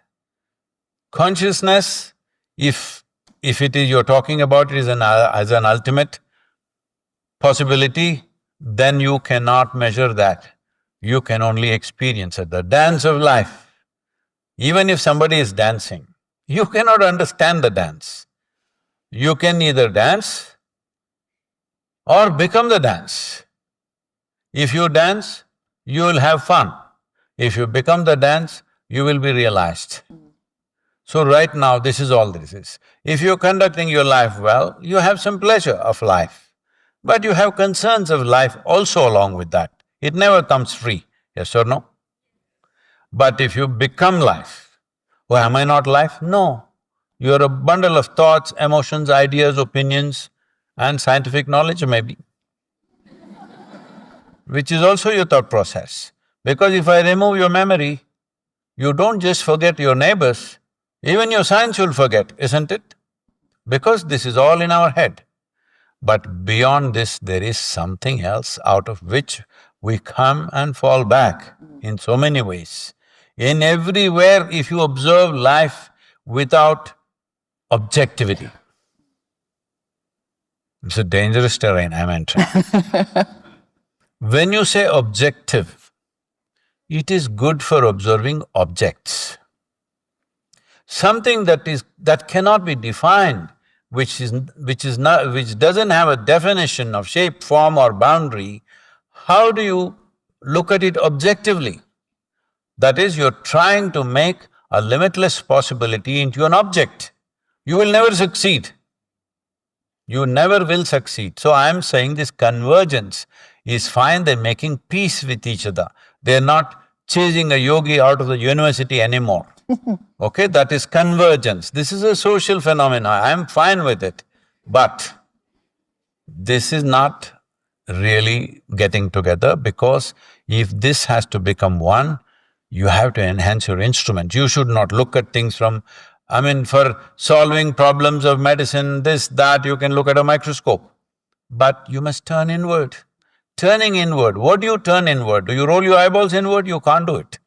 Consciousness, if it is you're talking about it as an ultimate possibility, then you cannot measure that. You can only experience it. The dance of life, even if somebody is dancing, you cannot understand the dance. You can either dance or become the dance. If you dance, you will have fun. If you become the dance, you will be realized. So right now, this is all this is. If you're conducting your life well, you have some pleasure of life, but you have concerns of life also along with that. It never comes free, yes or no? But if you become life, oh, am I not life? No. You're a bundle of thoughts, emotions, ideas, opinions and scientific knowledge maybe, which is also your thought process. Because if I remove your memory, you don't just forget your neighbors, even your science will forget, isn't it? Because this is all in our head. But beyond this, there is something else out of which we come and fall back in so many ways. In everywhere, if you observe life without objectivity, it's a dangerous terrain I'm entering. When you say objective, it is good for observing objects. Something that cannot be defined, which doesn't have a definition of shape, form or boundary, how do you look at it objectively? That is, you're trying to make a limitless possibility into an object. You will never succeed. You never will succeed. So I'm saying this convergence is fine, they're making peace with each other. They're not chasing a yogi out of the university anymore. Okay, that is convergence. This is a social phenomenon, I'm fine with it. But this is not really getting together, because if this has to become one, you have to enhance your instrument. You should not look at things from… for solving problems of medicine, this, that, you can look at a microscope. But you must turn inward. Turning inward, what do you turn inward? Do you roll your eyeballs inward? You can't do it.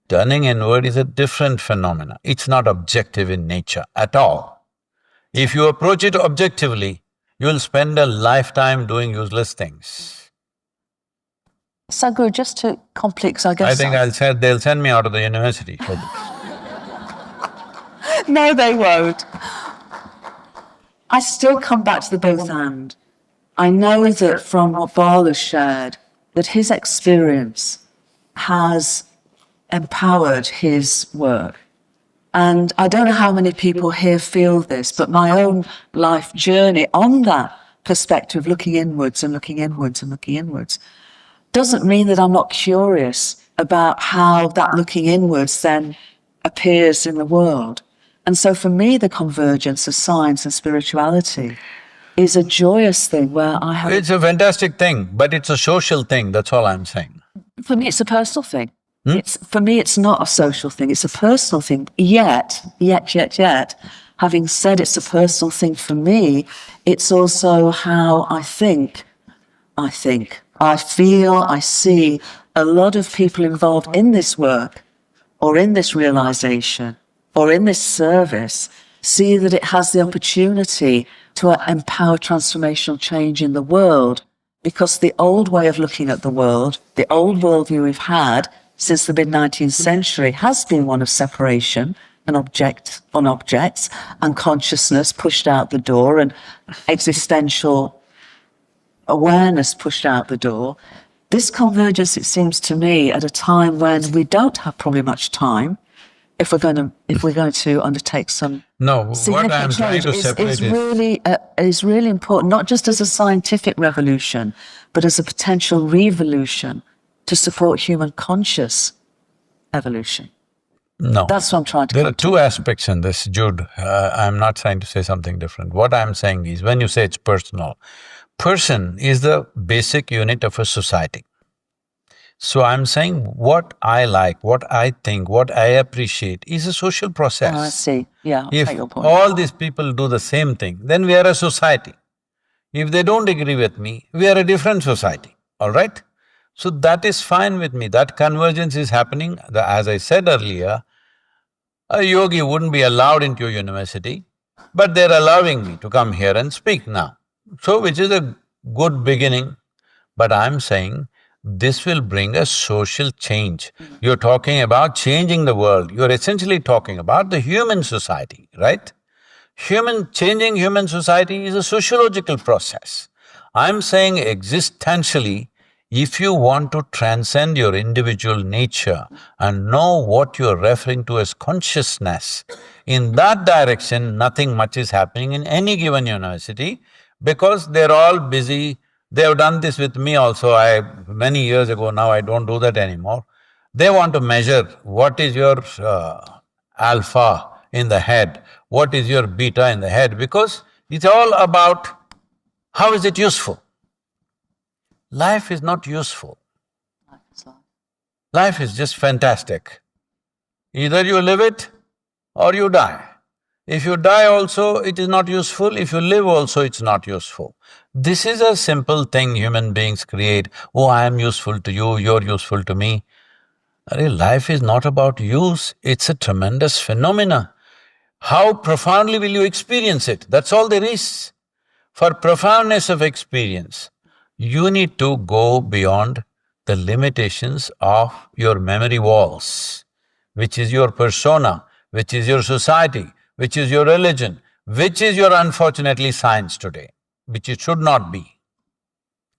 Turning inward is a different phenomena. It's not objective in nature at all. If you approach it objectively, you'll spend a lifetime doing useless things. Sadhguru, just to complete, because I guess… I think they'll send me out of the university for this. No, they won't. I still come back to the both and. I know that from what Bala shared, that his experience has empowered his work. And I don't know how many people here feel this, but my own life journey on that perspective, looking inwards and looking inwards and looking inwards, doesn't mean that I'm not curious about how that looking inwards then appears in the world. And so for me, the convergence of science and spirituality is a joyous thing where I have… It's a fantastic thing, but it's a social thing, that's all I'm saying. For me, it's a personal thing. For me, it's not a social thing, it's a personal thing. Yet, having said it's a personal thing for me, it's also how I think, I feel, I see a lot of people involved in this work or in this realization or in this service see that it has the opportunity to empower transformational change in the world, because the old way of looking at the world, the old worldview we've had, since the mid-19th century has been one of separation and objects and consciousness pushed out the door and existential awareness pushed out the door. This convergence, it seems to me, at a time when we don't have probably much time, if we're going to undertake some what I'm trying to separate is really important, not just as a scientific revolution, but as a potential revolution to support human conscious evolution. No. That's what I'm trying to There are two aspects in this, Jude. I'm not trying to say something different. What I'm saying is, when you say it's personal, person is the basic unit of a society. So I'm saying what I like, what I think, what I appreciate is a social process. Oh, I see. Yeah, I If take your point. all these people do the same thing, then we are a society. If they don't agree with me, we are a different society, all right? So that is fine with me, that convergence is happening. As I said earlier, a yogi wouldn't be allowed into your university, but they're allowing me to come here and speak now. So which is a good beginning, but I'm saying this will bring a social change. You're talking about changing the world, you're essentially talking about the human society, right? Changing human society is a sociological process. I'm saying existentially, if you want to transcend your individual nature and know what you're referring to as consciousness, in that direction, nothing much is happening in any given university because they're all busy. They have done this with me also, many years ago, now I don't do that anymore. They want to measure what is your alpha in the head, what is your beta in the head, because it's all about how is it useful. Life is not useful. Life is just fantastic. Either you live it or you die. If you die also, it is not useful, if you live also, it's not useful. This is a simple thing human beings create. Oh, I am useful to you, you're useful to me. Life is not about use, it's a tremendous phenomena. How profoundly will you experience it? That's all there is. For profoundness of experience, you need to go beyond the limitations of your memory walls, which is your persona, which is your society, which is your religion, which is your unfortunately science today, which it should not be.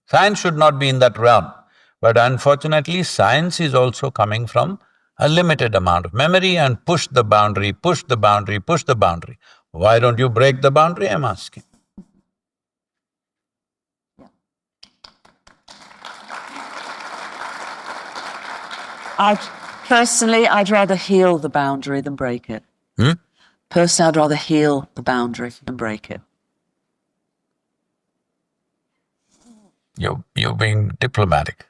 Science should not be in that realm, but unfortunately science is also coming from a limited amount of memory and push the boundary, push the boundary, push the boundary. Why don't you break the boundary, I'm asking? Personally, I'd rather heal the boundary than break it. Personally, I'd rather heal the boundary than break it. You're being diplomatic.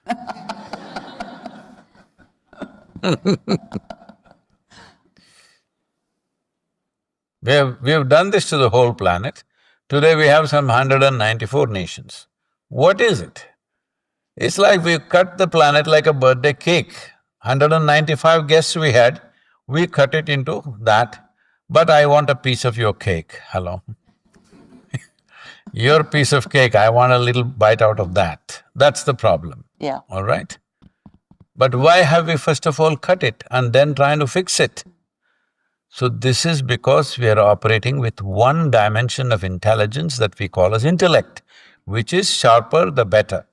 We have done this to the whole planet. Today we have some 194 nations. What is it? It's like we cut the planet like a birthday cake. 195 guests we had, we cut it into that. But I want a piece of your cake, hello. Your piece of cake, I want a little bite out of that. That's the problem. Yeah. All right? But why have we first of all cut it and then trying to fix it? So this is because we are operating with one dimension of intelligence that we call as intellect, which is sharper the better.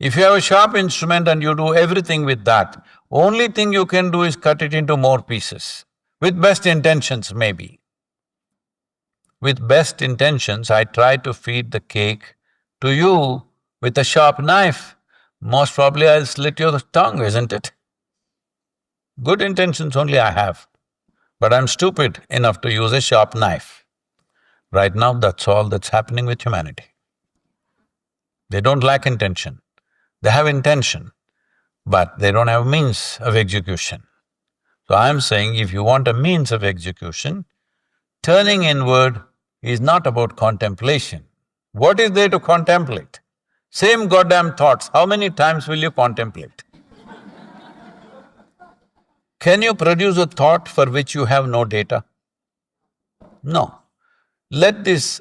If you have a sharp instrument and you do everything with that, only thing you can do is cut it into more pieces, with best intentions maybe. With best intentions, I try to feed the cake to you with a sharp knife. Most probably I'll slit your tongue, isn't it? Good intentions only I have, but I'm stupid enough to use a sharp knife. Right now, that's all that's happening with humanity. They don't lack intention. They have intention, but they don't have means of execution. So I'm saying if you want a means of execution, turning inward is not about contemplation. What is there to contemplate? Same goddamn thoughts, how many times will you contemplate? Can you produce a thought for which you have no data? No.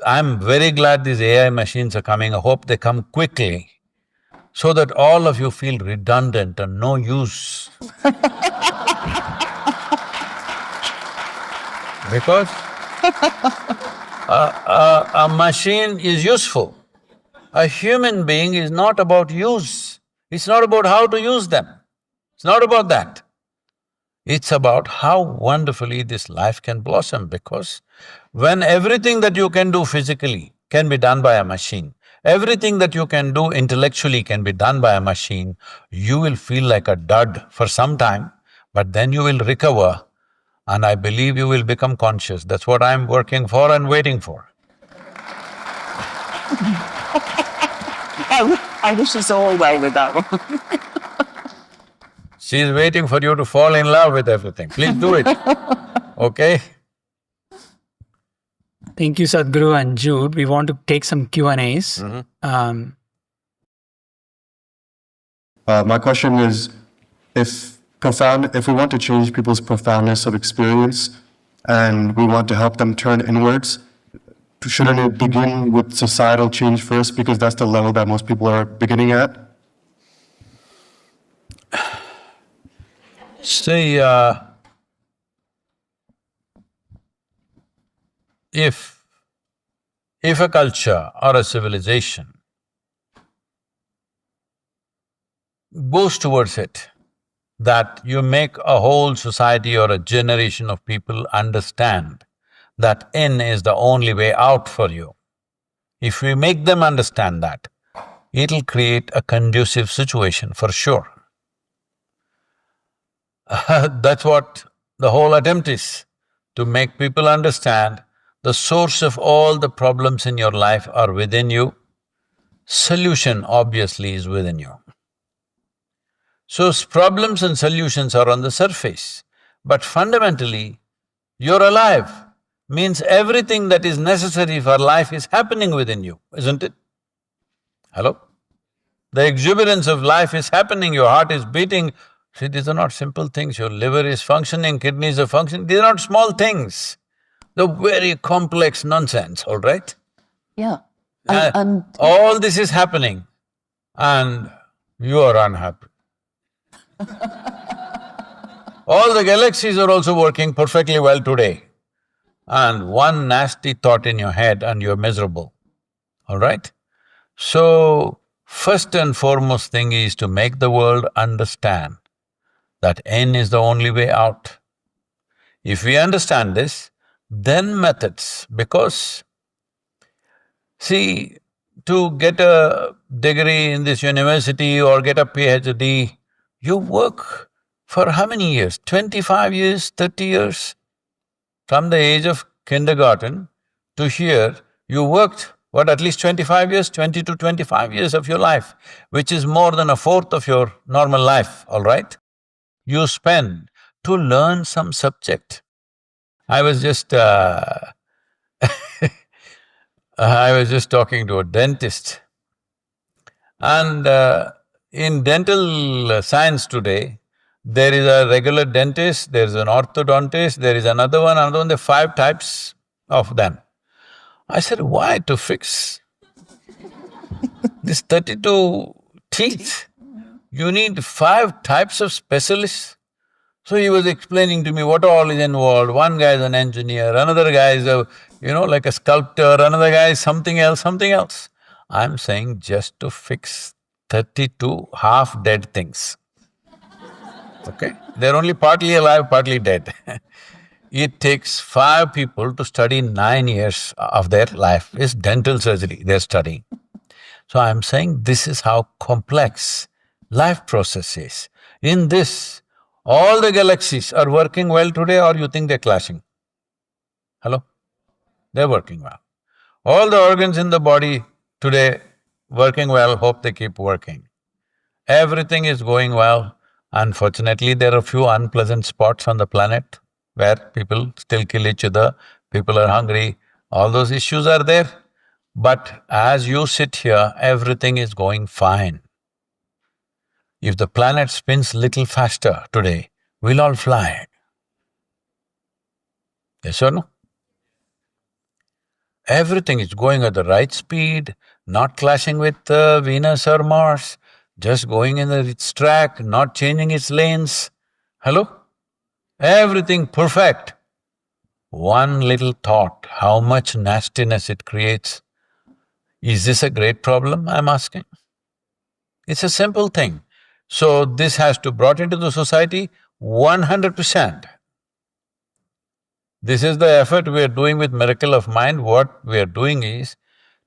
I'm very glad these AI machines are coming, I hope they come quickly. so that all of you feel redundant and no use. Because a machine is useful. A human being is not about use. It's not about how to use them. It's not about that. It's about how wonderfully this life can blossom, because when everything that you can do physically can be done by a machine, everything that you can do intellectually can be done by a machine, you will feel like a dud for some time, but then you will recover and I believe you will become conscious. That's what I'm working for and waiting for. I wish us all well with that one. She's waiting for you to fall in love with everything. Please do it, okay? Thank you, Sadhguru and Jude. We want to take some Q&As. My question is, if we want to change people's profoundness of experience and we want to help them turn inwards, shouldn't it begin with societal change first, because that's the level that most people are beginning at? See, if a culture or a civilization goes towards it, that you make a whole society or a generation of people understand that in is the only way out for you. If we make them understand that, it'll create a conducive situation for sure. That's what the whole attempt is, to make people understand the source of all the problems in your life are within you. Solution obviously is within you. So problems and solutions are on the surface, but fundamentally, you're alive, means everything that is necessary for life is happening within you, isn't it? Hello? The exuberance of life is happening, your heart is beating. See, these are not simple things. Your liver is functioning, kidneys are functioning, these are not small things. They're very complex nonsense, all right? Yeah. And all this is happening and you are unhappy. All the galaxies are also working perfectly well today, and one nasty thought in your head and you're miserable, all right? So, first and foremost thing is to make the world understand that in is the only way out. If we understand this, then methods, because see, to get a degree in this university or get a PhD, you work for how many years? 25 years, 30 years? From the age of kindergarten to here, you worked, what, at least 25 years, 20 to 25 years of your life, which is more than a fourth of your normal life, all right? You spend to learn some subject. I was just talking to a dentist, and in dental science today, there is a regular dentist, there is an orthodontist, there is another one, there are 5 types of them. I said, why to fix this 32 teeth? You need 5 types of specialists. So he was explaining to me what all is involved. One guy is an engineer, another guy is like a sculptor, another guy is something else, something else. I'm saying just to fix 32 half-dead things, okay? They're only partly alive, partly dead. It takes 5 people to study 9 years of their life, is dental surgery they're studying. So I'm saying this is how complex life process is. In this, all the galaxies are working well today, or you think they're clashing? Hello? They're working well. All the organs in the body today working well, hope they keep working. Everything is going well. Unfortunately, there are a few unpleasant spots on the planet where people still kill each other, people are hungry, all those issues are there. But as you sit here, everything is going fine. If the planet spins little faster today, we'll all fly. Yes or no? Everything is going at the right speed, not clashing with Venus or Mars. just going in its track, not changing its lanes. Hello? Everything perfect. One little thought, how much nastiness it creates. Is this a great problem, I'm asking? It's a simple thing. So this has to brought into the society 100%. This is the effort we are doing with Miracle of Mind. What we are doing is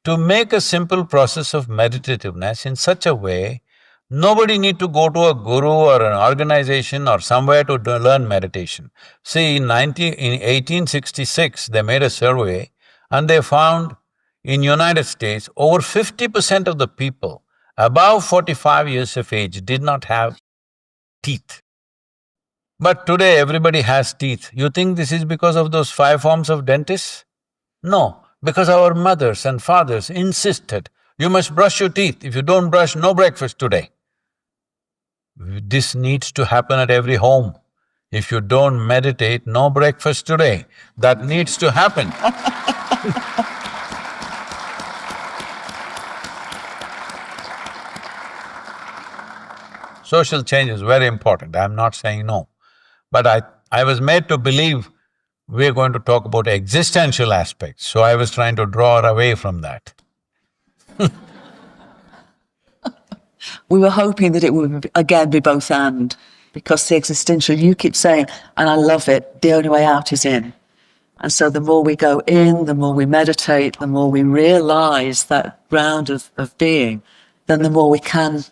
to make a simple process of meditativeness in such a way, nobody need to go to a guru or an organization or somewhere to learn meditation. See, in 1866, they made a survey and they found in United States, over 50% of the people above 45 years of age did not have teeth. But today everybody has teeth. You think this is because of those 5 forms of dentists? No, because our mothers and fathers insisted, you must brush your teeth. If you don't brush, no breakfast today. This needs to happen at every home. If you don't meditate, no breakfast today. That needs to happen. Social change is very important, I'm not saying no. But I was made to believe we're going to talk about existential aspects, so I was trying to draw away from that. We were hoping that it would again be both and, because the existential, you keep saying, and I love it, the only way out is in. And so the more we go in, the more we meditate, the more we realise that ground of being, then the more we can,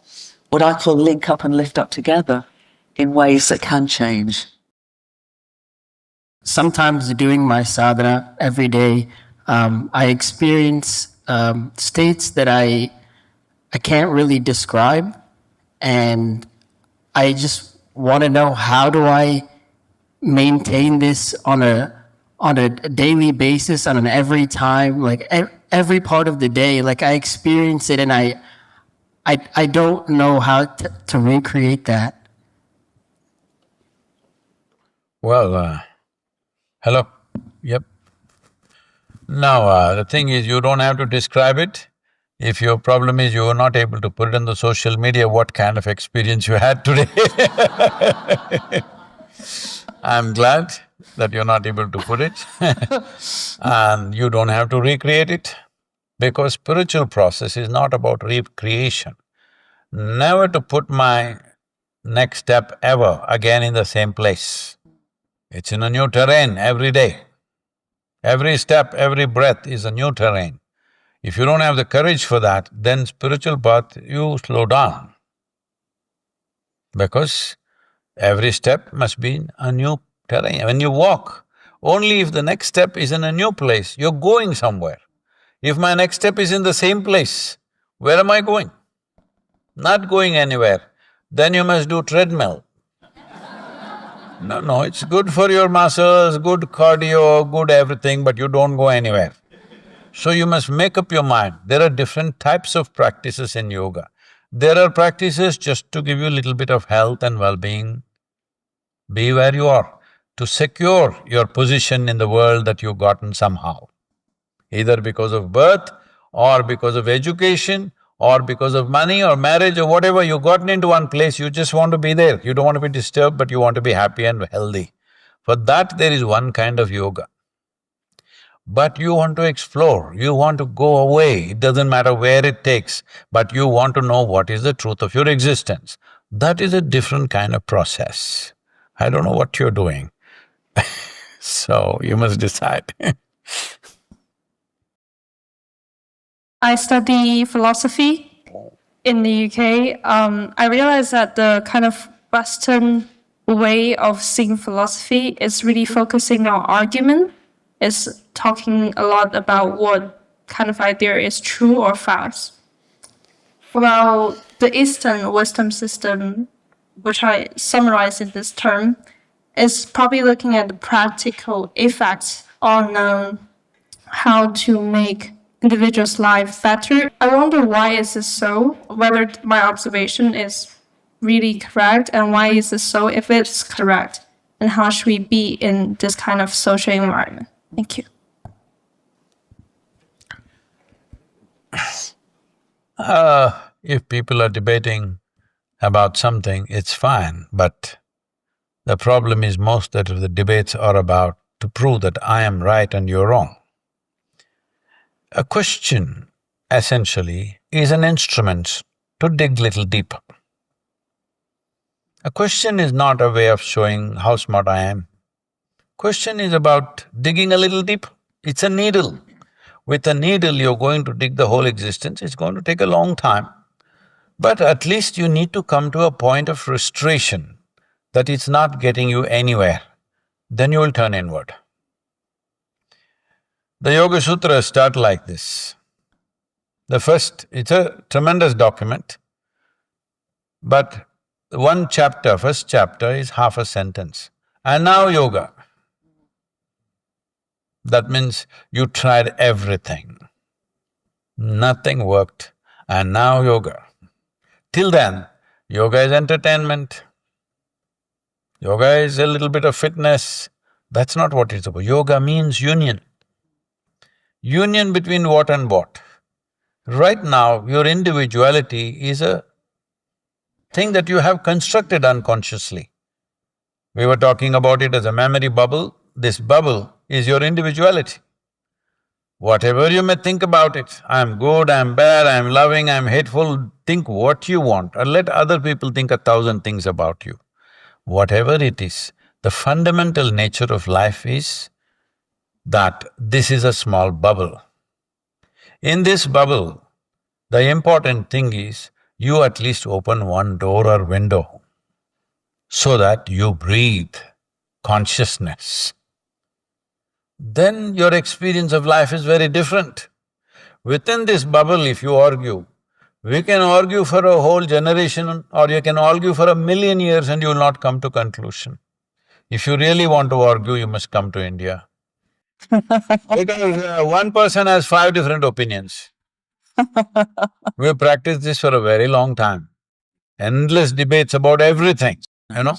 what I call link up and lift up together in ways that can change. Sometimes doing my sadhana every day, I experience states that I can't really describe, and I just want to know, how do I maintain this on a daily basis, on an every time, like every part of the day. Like I experience it and I don't know how to recreate that. Well, hello, yep. Now, the thing is, you don't have to describe it. If your problem is you are not able to put it on the social media, what kind of experience you had today? I'm glad that you're not able to put it and you don't have to recreate it, because spiritual process is not about recreation. Never to put my next step ever again in the same place. It's in a new terrain every day. Every step, every breath is a new terrain. If you don't have the courage for that, then spiritual path, you slow down. Because every step must be in a new terrain. When you walk, only if the next step is in a new place, you're going somewhere. If my next step is in the same place, where am I going? Not going anywhere. Then you must do treadmill. No, it's good for your muscles, good cardio, good everything, but you don't go anywhere. So you must make up your mind. There are different types of practices in yoga. There are practices just to give you a little bit of health and well-being. Be where you are, to secure your position in the world that you've gotten somehow. Either because of birth, or because of education, or because of money or marriage or whatever, you've gotten into one place, you just want to be there. You don't want to be disturbed, but you want to be happy and healthy. For that, there is one kind of yoga. But you want to explore, you want to go away, it doesn't matter where it takes, but you want to know what is the truth of your existence. That is a different kind of process. I don't know what you're doing, so you must decide. I study philosophy in the UK. I realized that the kind of Western way of seeing philosophy is really focusing on argument. It's talking a lot about what kind of idea is true or false. While the Eastern wisdom system, which I summarize in this term, is probably looking at the practical effects on how to make individuals' life better. I wonder why is this so, whether my observation is really correct, and why is this so if it's correct, and how should we be in this kind of social environment? Thank you. If people are debating about something, it's fine, but the problem is most that the debates are about to prove that I am right and you're wrong. A question, essentially, is an instrument to dig little deeper. A question is not a way of showing how smart I am. Question is about digging a little deeper. It's a needle. With a needle, you're going to dig the whole existence, it's going to take a long time. But at least you need to come to a point of frustration that it's not getting you anywhere. Then you will turn inward. The Yoga Sutras start like this. The first, it's a tremendous document, but one chapter, first chapter is half a sentence. And now yoga. That means you tried everything, nothing worked, and now yoga. Till then, yoga is entertainment, yoga is a little bit of fitness. That's not what it's about. Yoga means union. Union between what and what? Right now, your individuality is a thing that you have constructed unconsciously. We were talking about it as a memory bubble. This bubble is your individuality. Whatever you may think about it, I'm good, I'm bad, I'm loving, I'm hateful, think what you want, or let other people think 1,000 things about you. Whatever it is, the fundamental nature of life is that this is a small bubble. In this bubble, the important thing is you at least open one door or window so that you breathe consciousness. Then your experience of life is very different. Within this bubble, if you argue, we can argue for a whole generation or you can argue for 1,000,000 years and you will not come to conclusion. If you really want to argue, you must come to India. Because one person has 5 different opinions. We've practiced this for a very long time. Endless debates about everything, you know.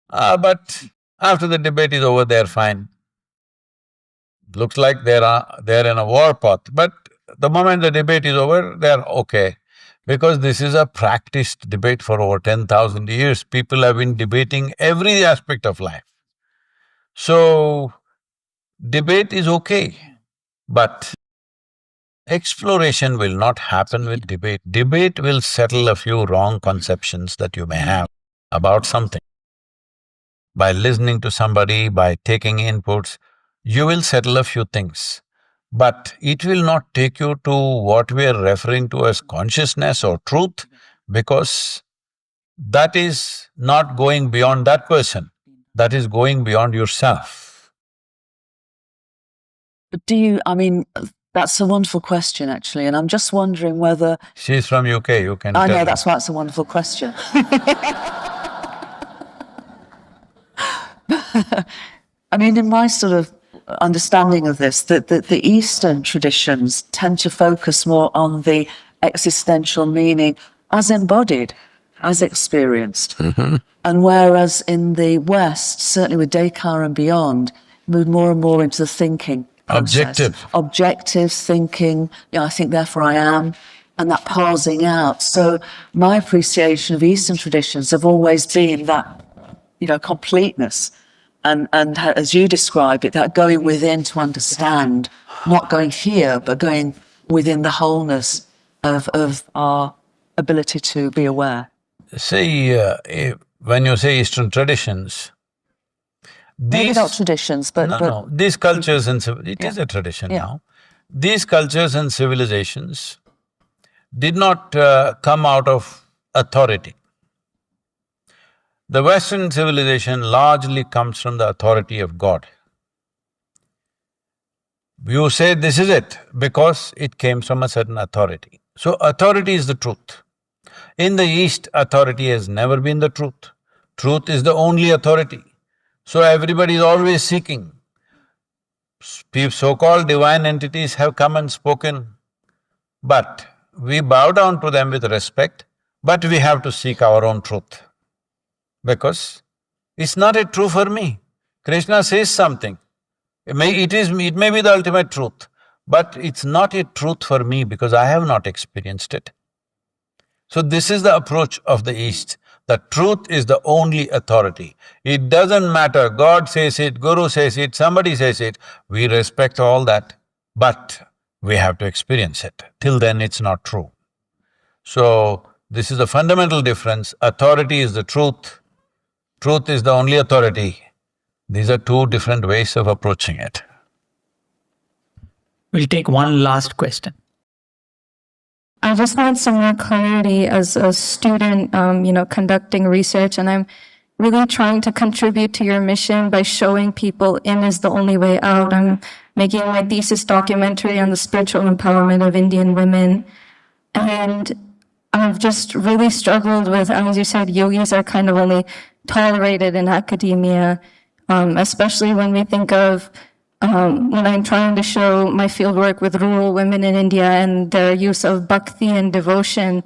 But after the debate is over, they're fine. Looks like they're in a war path, but the moment the debate is over, they're okay. Because this is a practiced debate for over 10,000 years, people have been debating every aspect of life. So, debate is okay, but exploration will not happen with debate. Debate will settle a few wrong conceptions that you may have about something. By listening to somebody, by taking inputs, you will settle a few things. But it will not take you to what we are referring to as consciousness or truth, because that is not going beyond that person, that is going beyond yourself. But that's a wonderful question actually, and I'm just wondering whether… She's from UK, you can I tell know, her. that's why it's a wonderful question. In my sort of understanding of this, that the Eastern traditions tend to focus more on the existential meaning as embodied, as experienced. And whereas in the West, certainly with Descartes and beyond, move more and more into the thinking process. Objective thinking, I think therefore I am, and that parsing out. So my appreciation of Eastern traditions have always been that, completeness. And as you describe it, that going within to understand, not going here, but going within the wholeness of our ability to be aware. See, when you say Eastern traditions, Maybe not traditions, but… No, these cultures and… it is a tradition now. These cultures and civilizations did not come out of authority. The Western civilization largely comes from the authority of God. You say this is it because it came from a certain authority. So authority is the truth. In the East, authority has never been the truth. Truth is the only authority. So everybody is always seeking. So-called divine entities have come and spoken, but we bow down to them with respect, but we have to seek our own truth. Because it's not a true for me. Krishna says something, it may be the ultimate truth, but it's not a truth for me because I have not experienced it. So this is the approach of the East. The truth is the only authority. It doesn't matter, God says it, Guru says it, somebody says it, we respect all that, but we have to experience it. Till then it's not true. So, this is the fundamental difference. Authority is the truth, truth is the only authority. These are two different ways of approaching it. We'll take one last question. I just want some more clarity as a student, conducting research, and I'm really trying to contribute to your mission by showing people in is the only way out. I'm making my thesis documentary on the spiritual empowerment of Indian women, and I've just really struggled with, as you said, yogis are kind of only tolerated in academia, especially when we think of when I'm trying to show my fieldwork with rural women in India and their use of bhakti and devotion.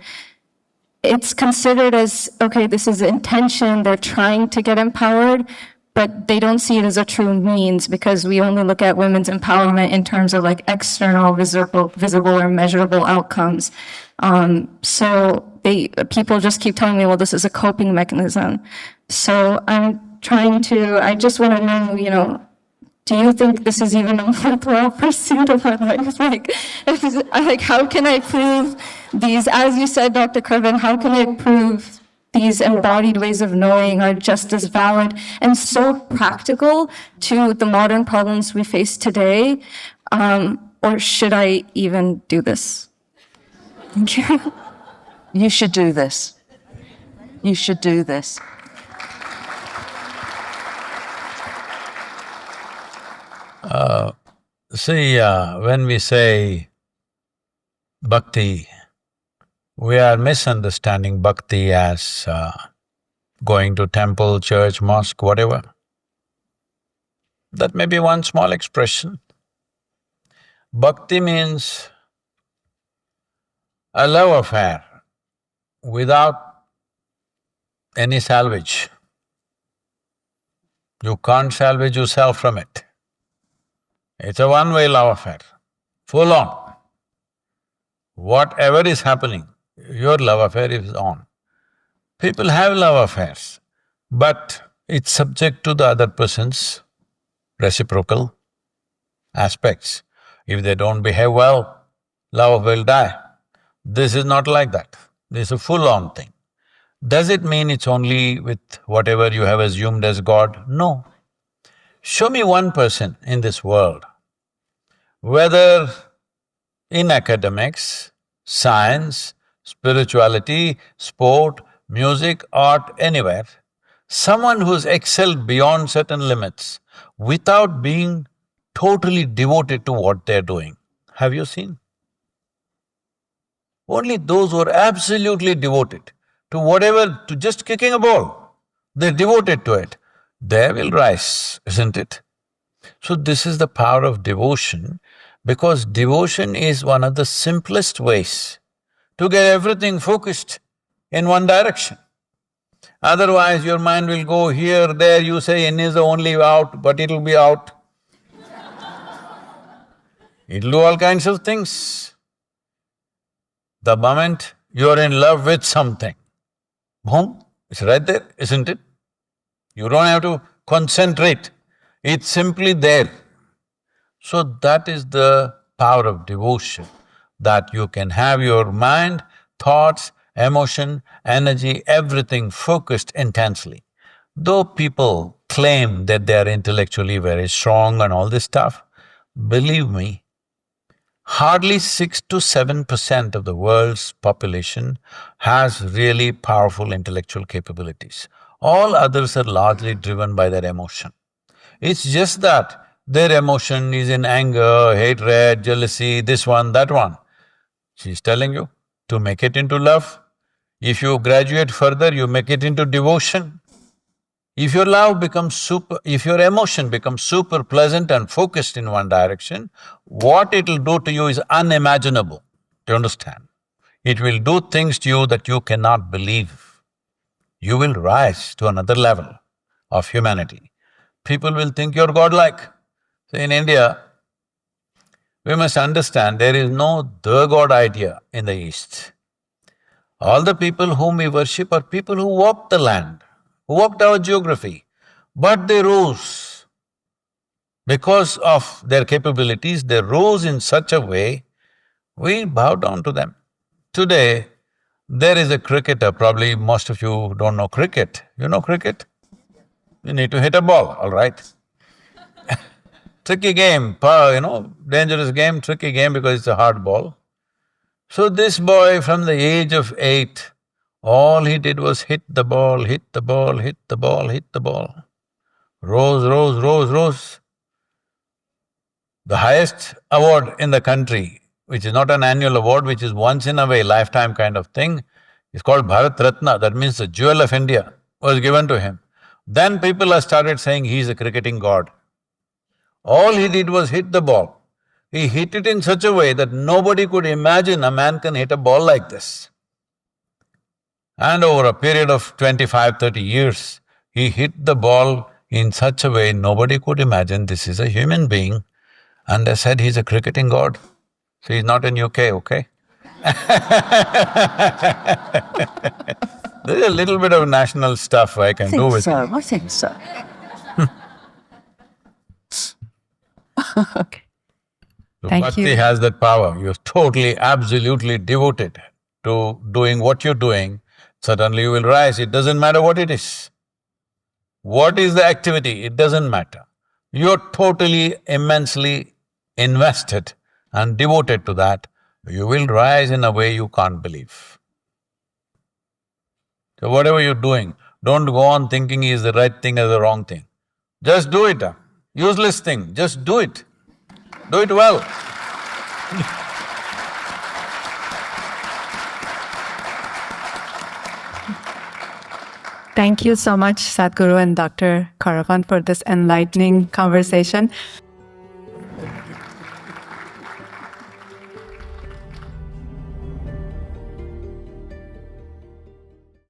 It's considered as, okay, this is intention, they're trying to get empowered, but they don't see it as a true means because we only look at women's empowerment in terms of like external, visible or measurable outcomes. So people just keep telling me, well, this is a coping mechanism. So I just want to know, do you think this is even a worthwhile pursuit of my life? Like, how can I prove these, as you said, Dr. Currivan, how can I prove these embodied ways of knowing are just as valid and so practical to the modern problems we face today? Or should I even do this? Thank you. You should do this. You should do this. When we say bhakti, we are misunderstanding bhakti as going to temple, church, mosque, whatever. That may be one small expression. Bhakti means a love affair without any salvage. You can't salvage yourself from it. It's a one-way love affair, full on. Whatever is happening, your love affair is on. People have love affairs, but it's subject to the other person's reciprocal aspects. If they don't behave well, love will die. This is not like that. This is a full-on thing. Does it mean it's only with whatever you have assumed as God? No. Show me one person in this world, whether in academics, science, spirituality, sport, music, art, anywhere, someone who's excelled beyond certain limits without being totally devoted to what they're doing. Have you seen? Only those who are absolutely devoted to whatever, to just kicking a ball, they're devoted to it, they will rise, isn't it? So this is the power of devotion, because devotion is one of the simplest ways to get everything focused in one direction. Otherwise, your mind will go here, there, you say in is the only out, but it'll be out. It'll do all kinds of things. The moment you're in love with something, boom, it's right there, isn't it? You don't have to concentrate, it's simply there. So that is the power of devotion, that you can have your mind, thoughts, emotion, energy, everything focused intensely. Though people claim that they are intellectually very strong and all this stuff, believe me, hardly 6 to 7% of the world's population has really powerful intellectual capabilities. All others are largely driven by their emotion. It's just that their emotion is in anger, hatred, jealousy, this one, that one. She's telling you to make it into love. If you graduate further, you make it into devotion. If your emotion becomes super pleasant and focused in one direction, what it'll do to you is unimaginable, do you understand? It will do things to you that you cannot believe. You will rise to another level of humanity. People will think you're godlike. So in India, we must understand there is no the God idea in the East. All the people whom we worship are people who walked the land, who walked our geography, but they rose. Because of their capabilities, they rose in such a way, we bow down to them. Today, there is a cricketer, probably most of you don't know cricket. You know cricket? You need to hit a ball, all right? Tricky game, dangerous game, tricky game because it's a hard ball. So this boy from the age of 8, all he did was hit the ball, hit the ball, hit the ball, hit the ball. Rose, rose, rose, rose. The highest award in the country, which is not an annual award, which is once in a way, lifetime kind of thing, is called Bharat Ratna, that means the jewel of India, was given to him. Then people have started saying he's a cricketing god. All he did was hit the ball. He hit it in such a way that nobody could imagine a man can hit a ball like this. And over a period of 25, 30 years, he hit the ball in such a way nobody could imagine this is a human being. And they said he's a cricketing god. So he's not in UK, okay? There's a little bit of national stuff I can do with it. I think so. So Bhakti has that power. You're totally, absolutely devoted to doing what you're doing, suddenly you will rise. It doesn't matter what it is. What is the activity? It doesn't matter. You're totally, immensely invested and devoted to that, you will rise in a way you can't believe. So whatever you're doing, don't go on thinking is the right thing or the wrong thing. Just do it, useless thing, just do it. Do it well. Thank you so much, Sadhguru and Dr. Currivan, for this enlightening conversation.